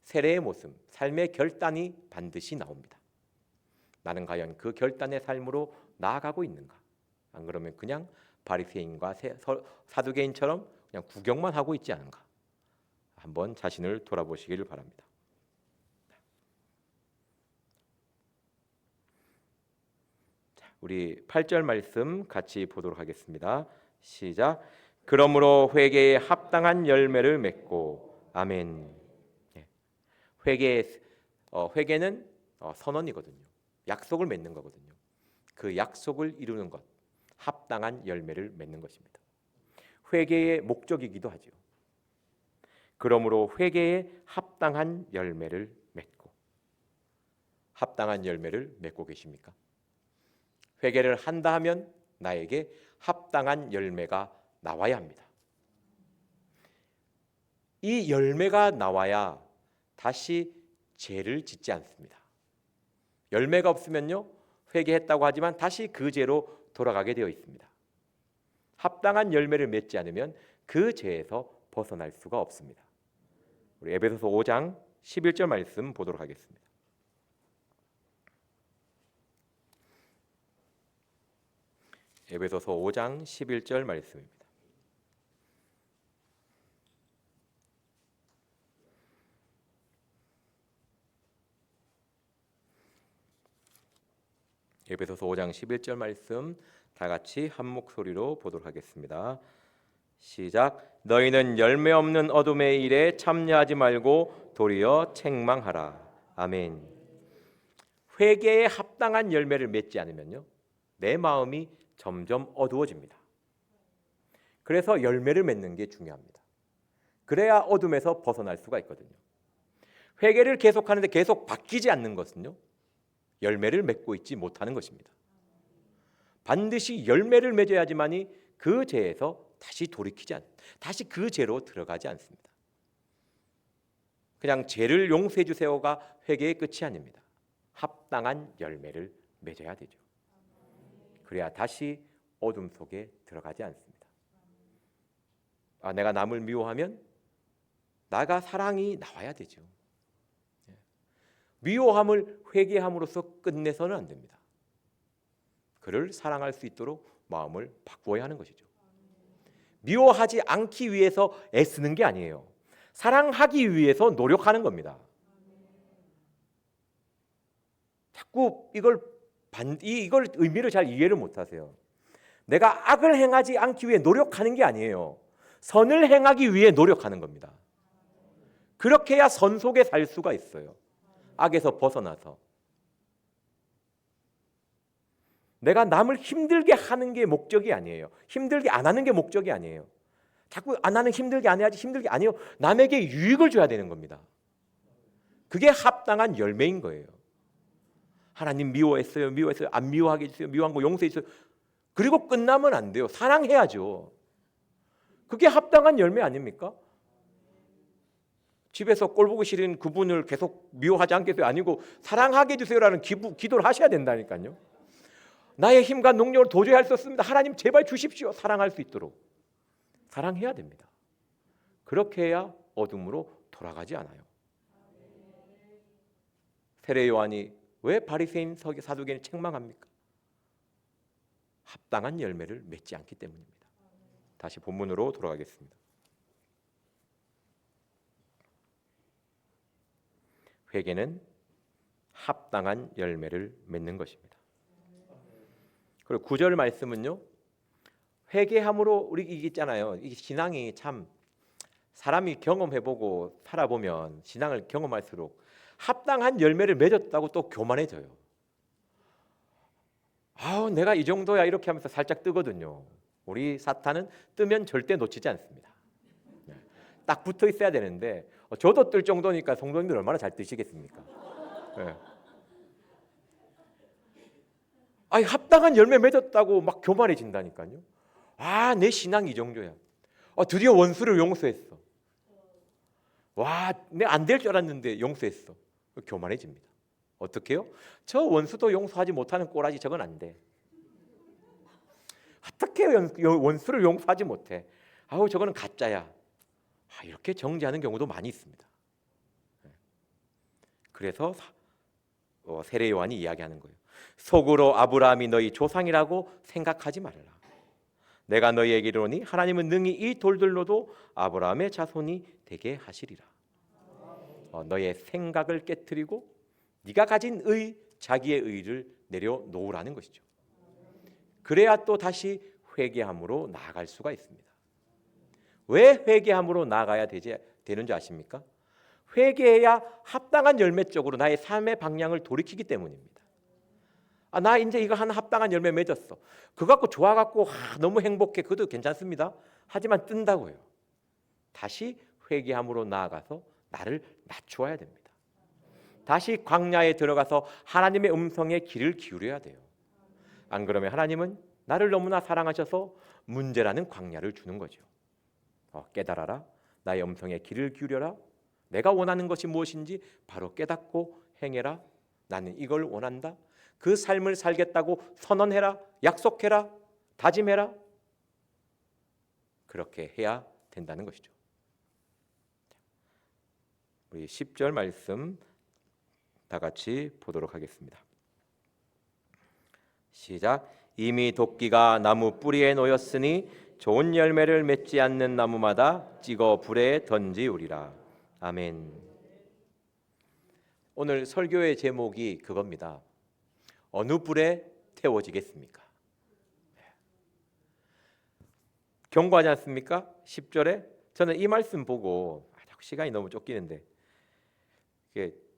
세례의 모습, 삶의 결단이 반드시 나옵니다. 나는 과연 그 결단의 삶으로 나아가고 있는가? 안 그러면 그냥 바리새인과 사두개인처럼 그냥 구경만 하고 있지 않은가? 한번 자신을 돌아보시기를 바랍니다. 자, 우리 8절 말씀 같이 보도록 하겠습니다. 시작. 그러므로 회개에 합당한 열매를 맺고 아멘. 회개는 선언이거든요. 약속을 맺는 거거든요. 그 약속을 이루는 것, 합당한 열매를 맺는 것입니다. 회개의 목적이기도 하죠. 그러므로 회개에 합당한 열매를 맺고, 합당한 열매를 맺고 계십니까? 회개를 한다 하면 나에게 합당한 열매가 나와야 합니다. 이 열매가 나와야 다시 죄를 짓지 않습니다. 열매가 없으면요, 회개했다고 하지만 다시 그 죄로 돌아가게 되어 있습니다. 합당한 열매를 맺지 않으면 그 죄에서 벗어날 수가 없습니다. 우리 에베소서 5장 11절 말씀 보도록 하겠습니다. 에베소서 5장 11절 말씀입니다. 에베소서 5장 11절 말씀 다 같이 한 목소리로 보도록 하겠습니다. 시작. 너희는 열매 없는 어둠의 일에 참여하지 말고 도리어 책망하라. 아멘. 회개에 합당한 열매를 맺지 않으면요, 내 마음이 점점 어두워집니다. 그래서 열매를 맺는 게 중요합니다. 그래야 어둠에서 벗어날 수가 있거든요. 회개를 계속하는데 계속 바뀌지 않는 것은요, 열매를 맺고 있지 못하는 것입니다. 반드시 열매를 맺어야지만이 그 죄에서 다시 그 죄로 들어가지 않습니다. 그냥 죄를 용서해 주세요가 회개의 끝이 아닙니다. 합당한 열매를 맺어야 되죠. 그래야 다시 어둠 속에 들어가지 않습니다. 내가 남을 미워하면 나가 사랑이 나와야 되죠. 미워함을 회개함으로써 끝내서는 안 됩니다. 그를 사랑할 수 있도록 마음을 바꾸어야 하는 것이죠. 미워하지 않기 위해서 애쓰는 게 아니에요. 사랑하기 위해서 노력하는 겁니다. 자꾸 이걸 의미를 잘 이해를 못하세요. 내가 악을 행하지 않기 위해 노력하는 게 아니에요. 선을 행하기 위해 노력하는 겁니다. 그렇게 해야 선 속에 살 수가 있어요. 악에서 벗어나서. 내가 남을 힘들게 하는 게 목적이 아니에요. 힘들게 안 하는 게 목적이 아니에요. 자꾸 나는 힘들게 안 해야지, 힘들게 아니에요. 남에게 유익을 줘야 되는 겁니다. 그게 합당한 열매인 거예요. 하나님 미워했어요, 미워했어요. 안 미워하게 해주세요. 미워한 거 용서해 주세요. 그리고 끝나면 안 돼요. 사랑해야죠. 그게 합당한 열매 아닙니까? 집에서 꼴 보기 싫은 그분을 계속 미워하지 않겠어요? 아니고 사랑하게 해주세요라는 기도를 하셔야 된다니까요. 나의 힘과 능력으로 도저히 할 수 없습니다. 하나님 제발 주십시오. 사랑할 수 있도록. 사랑해야 됩니다. 그렇게 해야 어둠으로 돌아가지 않아요. 세례 요한이 왜 바리새인 사두개인을 책망합니까? 합당한 열매를 맺지 않기 때문입니다. 다시 본문으로 돌아가겠습니다. 회개는 합당한 열매를 맺는 것입니다. 그리고 9절 말씀은요, 회개함으로 우리 이게 있잖아요. 이 신앙이 참 사람이 경험해보고 살아보면 신앙을 경험할수록 합당한 열매를 맺었다고 또 교만해져요. 내가 이 정도야 이렇게 하면서 살짝 뜨거든요. 우리 사탄은 뜨면 절대 놓치지 않습니다. 딱 붙어 있어야 되는데 저도 뜰 정도니까 성도님들 얼마나 잘 뜨시겠습니까? 네. 합당한 열매 맺었다고 막 교만해진다니까요. 내 신앙이 이 정도야. 드디어 원수를 용서했어. 내가 안 될 줄 알았는데 용서했어. 교만해집니다. 어떻게 해요? 저 원수도 용서하지 못하는 꼬라지 저건 안 돼. 어떻게 원수를 용서하지 못해? 저거는 가짜야. 이렇게 정죄하는 경우도 많이 있습니다. 그래서 세례 요한이 이야기하는 거예요. 속으로 아브라함이 너희 조상이라고 생각하지 말라. 내가 너희에게 이르노니 하나님은 능히 이 돌들로도 아브라함의 자손이 되게 하시리라. 너의 생각을 깨트리고 네가 가진 자기의 의를 내려놓으라는 것이죠. 그래야 또 다시 회개함으로 나아갈 수가 있습니다. 왜 회개함으로 나아가야 되는 줄 아십니까? 회개해야 합당한 열매 쪽으로 나의 삶의 방향을 돌이키기 때문입니다. 나 이제 이거 하나 합당한 열매 맺었어. 그거 갖고 좋아갖고 너무 행복해. 그것도 괜찮습니다. 하지만 뜬다고요. 다시 회개함으로 나아가서 나를 낮추어야 됩니다. 다시 광야에 들어가서 하나님의 음성에 귀를 기울여야 돼요. 안 그러면 하나님은 나를 너무나 사랑하셔서 문제라는 광야를 주는 거죠. 깨달아라. 나의 음성에 귀를 기울여라. 내가 원하는 것이 무엇인지 바로 깨닫고 행해라. 나는 이걸 원한다. 그 삶을 살겠다고 선언해라. 약속해라. 다짐해라. 그렇게 해야 된다는 것이죠. 우리 10절 말씀 다 같이 보도록 하겠습니다. 시작. 이미 도끼가 나무 뿌리에 놓였으니 좋은 열매를 맺지 않는 나무마다 찍어 불에 던지우리라. 아멘. 오늘 설교의 제목이 그겁니다. 어느 불에 태워지겠습니까? 경고하지 않습니까? 10절에 저는 이 말씀 보고 시간이 너무 쫓기는데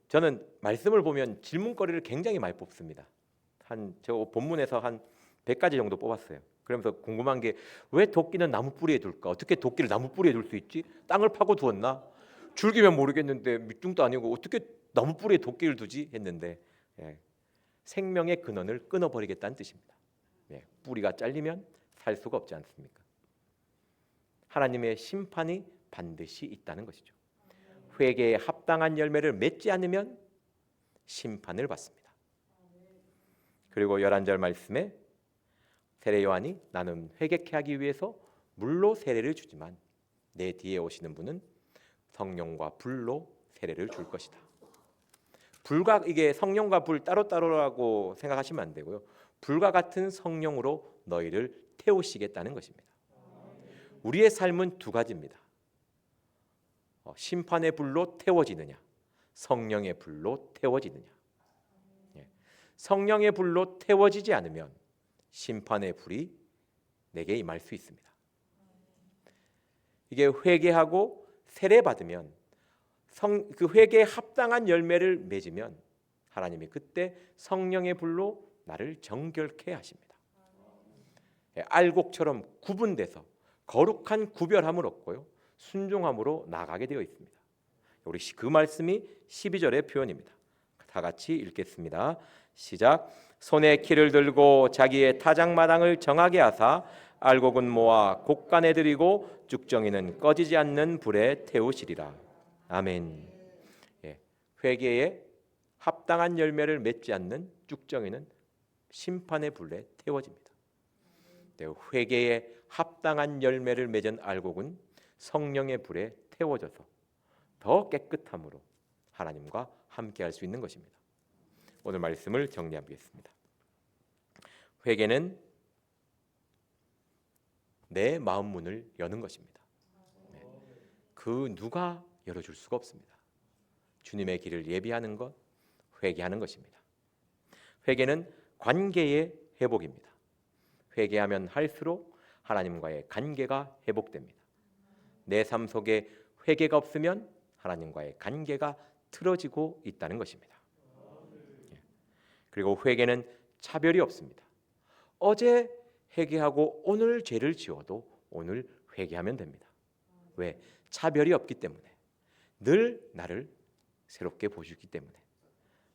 저는 말씀을 보면 질문거리를 굉장히 많이 뽑습니다. 저 본문에서 한 100가지 정도 뽑았어요. 그러면서 궁금한 게 왜 도끼는 나무 뿌리에 둘까? 어떻게 도끼를 나무 뿌리에 둘 수 있지? 땅을 파고 두었나? 줄기면 모르겠는데 밑둥도 아니고 어떻게 나무 뿌리에 도끼를 두지? 했는데 생명의 근원을 끊어버리겠다는 뜻입니다. 뿌리가 잘리면 살 수가 없지 않습니까? 하나님의 심판이 반드시 있다는 것이죠. 회개에 합당한 열매를 맺지 않으면 심판을 받습니다. 그리고 11절 말씀에 세례 요한이 나는 회개케 하기 위해서 물로 세례를 주지만 내 뒤에 오시는 분은 성령과 불로 세례를 줄 것이다. 불과 이게 성령과 불 따로따로라고 생각하시면 안 되고요. 불과 같은 성령으로 너희를 태우시겠다는 것입니다. 우리의 삶은 두 가지입니다. 심판의 불로 태워지느냐, 성령의 불로 태워지느냐. 성령의 불로 태워지지 않으면 심판의 불이 내게 임할 수 있습니다. 이게 회개하고 세례 받으면 그 회개에 합당한 열매를 맺으면 하나님이 그때 성령의 불로 나를 정결케 하십니다. 알곡처럼 구분돼서 거룩한 구별함을 얻고요, 순종함으로 나가게 되어 있습니다. 우리 그 말씀이 12절의 표현입니다. 다 같이 읽겠습니다. 시작. 손에 키를 들고 자기의 타작마당을 정하게 하사 알곡은 모아 곡간에 들이고 쭉정이는 꺼지지 않는 불에 태우시리라. 아멘. 회개에 합당한 열매를 맺지 않는 쭉정이는 심판의 불에 태워집니다. 회개에 합당한 열매를 맺은 알곡은 성령의 불에 태워져서 더 깨끗함으로 하나님과 함께할 수 있는 것입니다. 오늘 말씀을 정리하겠습니다. 회개는 내 마음 문을 여는 것입니다. 그 누가 열어줄 수가 없습니다. 주님의 길을 예비하는 것, 회개하는 것입니다. 회개는 관계의 회복입니다. 회개하면 할수록 하나님과의 관계가 회복됩니다. 내 삶 속에 회개가 없으면 하나님과의 관계가 틀어지고 있다는 것입니다. 그리고 회개는 차별이 없습니다. 어제 회개하고 오늘 죄를 지어도 오늘 회개하면 됩니다. 왜? 차별이 없기 때문에, 늘 나를 새롭게 보시기 때문에,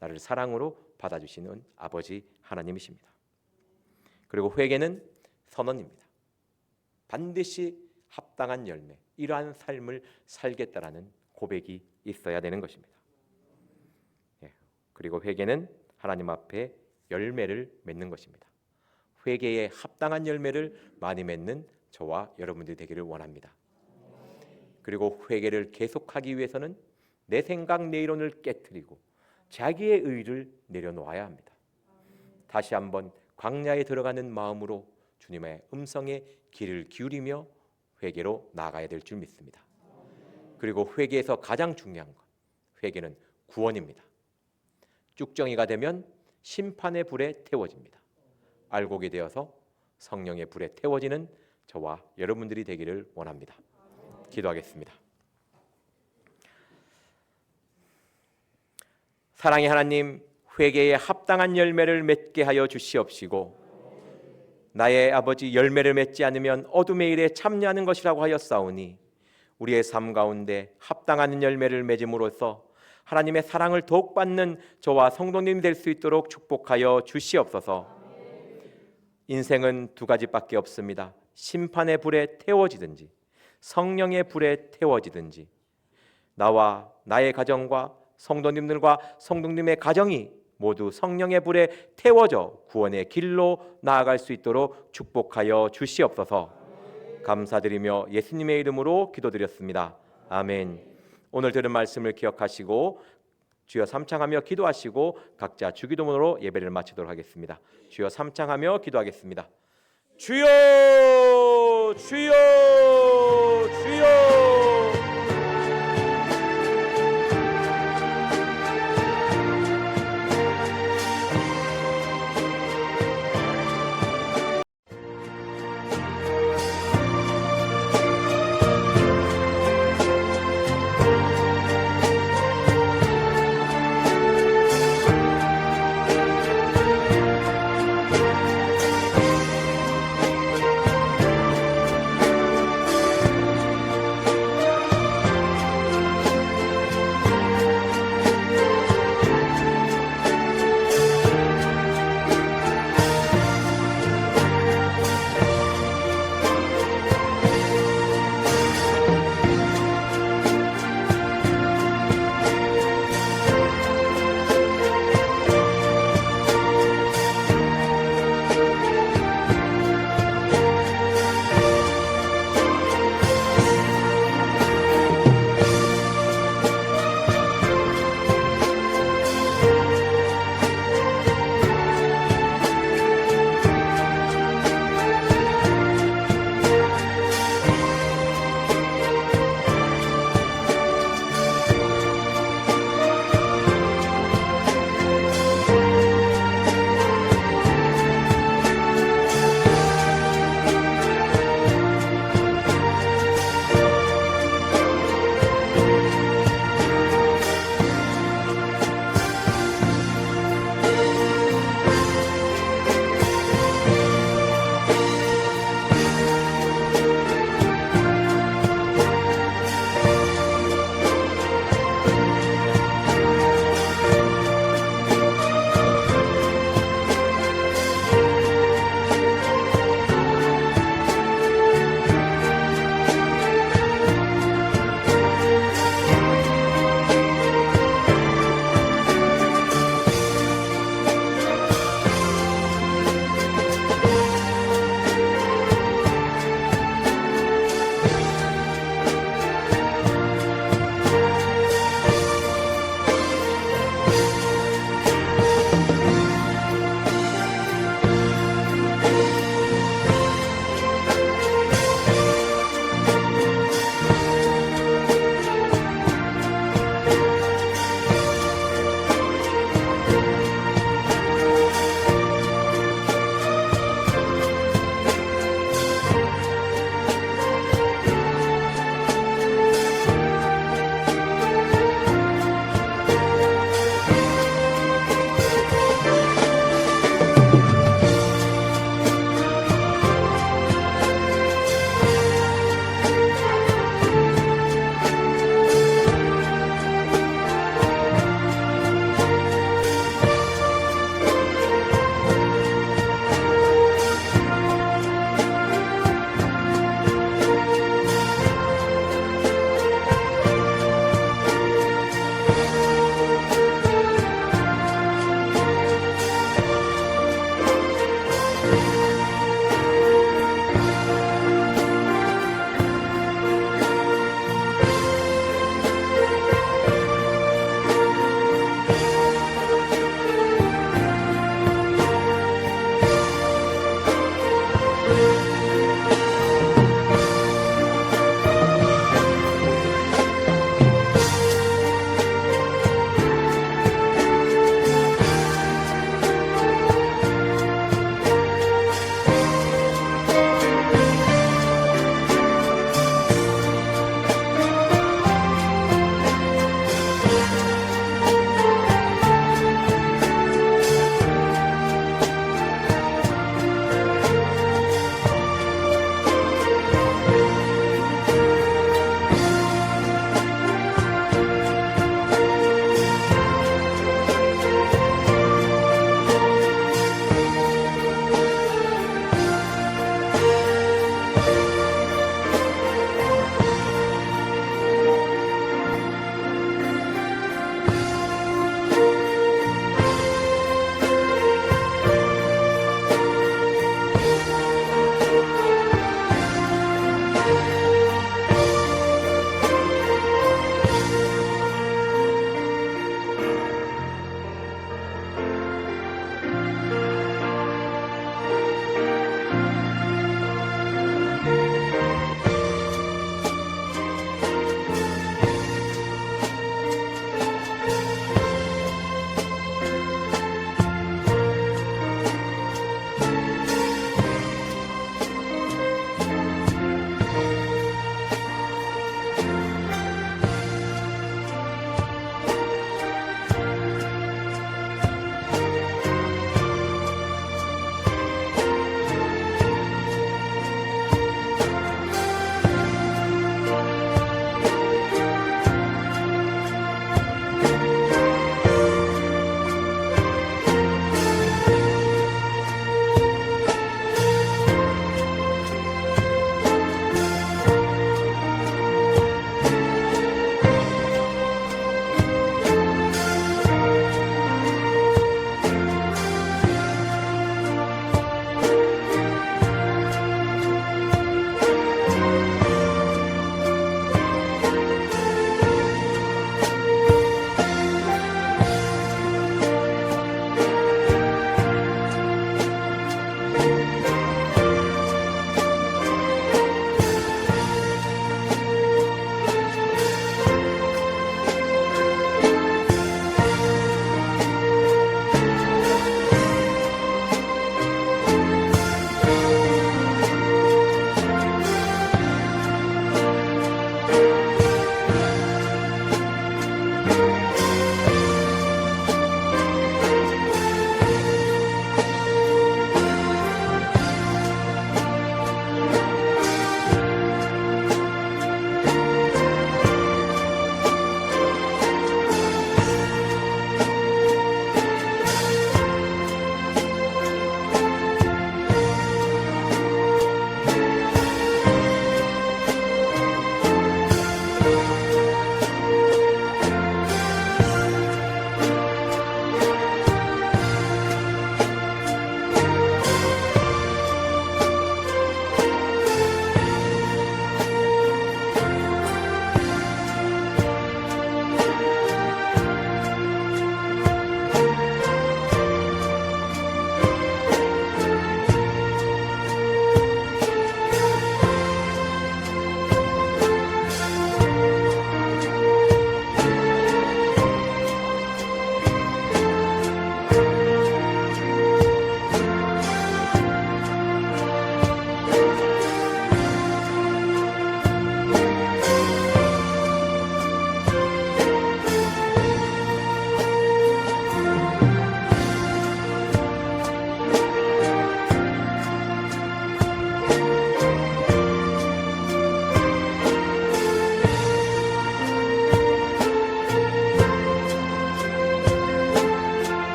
나를 사랑으로 받아주시는 아버지 하나님이십니다. 그리고 회개는 선언입니다. 반드시 합당한 열매, 이러한 삶을 살겠다라는 고백이 있어야 되는 것입니다. 그리고 회개는 하나님 앞에 열매를 맺는 것입니다. 회개에 합당한 열매를 많이 맺는 저와 여러분들이 되기를 원합니다. 그리고 회개를 계속하기 위해서는 내 생각, 내 이론을 깨트리고 자기의 의를 내려놓아야 합니다. 다시 한번 광야에 들어가는 마음으로 주님의 음성에 귀를 기울이며 회개로 나아가야 될 줄 믿습니다. 그리고 회개에서 가장 중요한 것, 회개는 구원입니다. 쭉정이가 되면 심판의 불에 태워집니다. 알곡이 되어서 성령의 불에 태워지는 저와 여러분들이 되기를 원합니다. 기도하겠습니다. 사랑의 하나님, 회개에 합당한 열매를 맺게 하여 주시옵시고, 나의 아버지, 열매를 맺지 않으면 어둠의 일에 참여하는 것이라고 하였사오니 우리의 삶 가운데 합당한 열매를 맺음으로써 하나님의 사랑을 더욱 받는 저와 성도님 될 수 있도록 축복하여 주시옵소서. 인생은 두 가지밖에 없습니다. 심판의 불에 태워지든지 성령의 불에 태워지든지, 나와 나의 가정과 성도님들과 성도님의 가정이 모두 성령의 불에 태워져 구원의 길로 나아갈 수 있도록 축복하여 주시옵소서. 감사드리며 예수님의 이름으로 기도드렸습니다. 아멘. 오늘 들은 말씀을 기억하시고 주여 삼창하며 기도하시고 각자 주기도문으로 예배를 마치도록 하겠습니다. 주여 삼창하며 기도하겠습니다. 주여, 주여, 주여.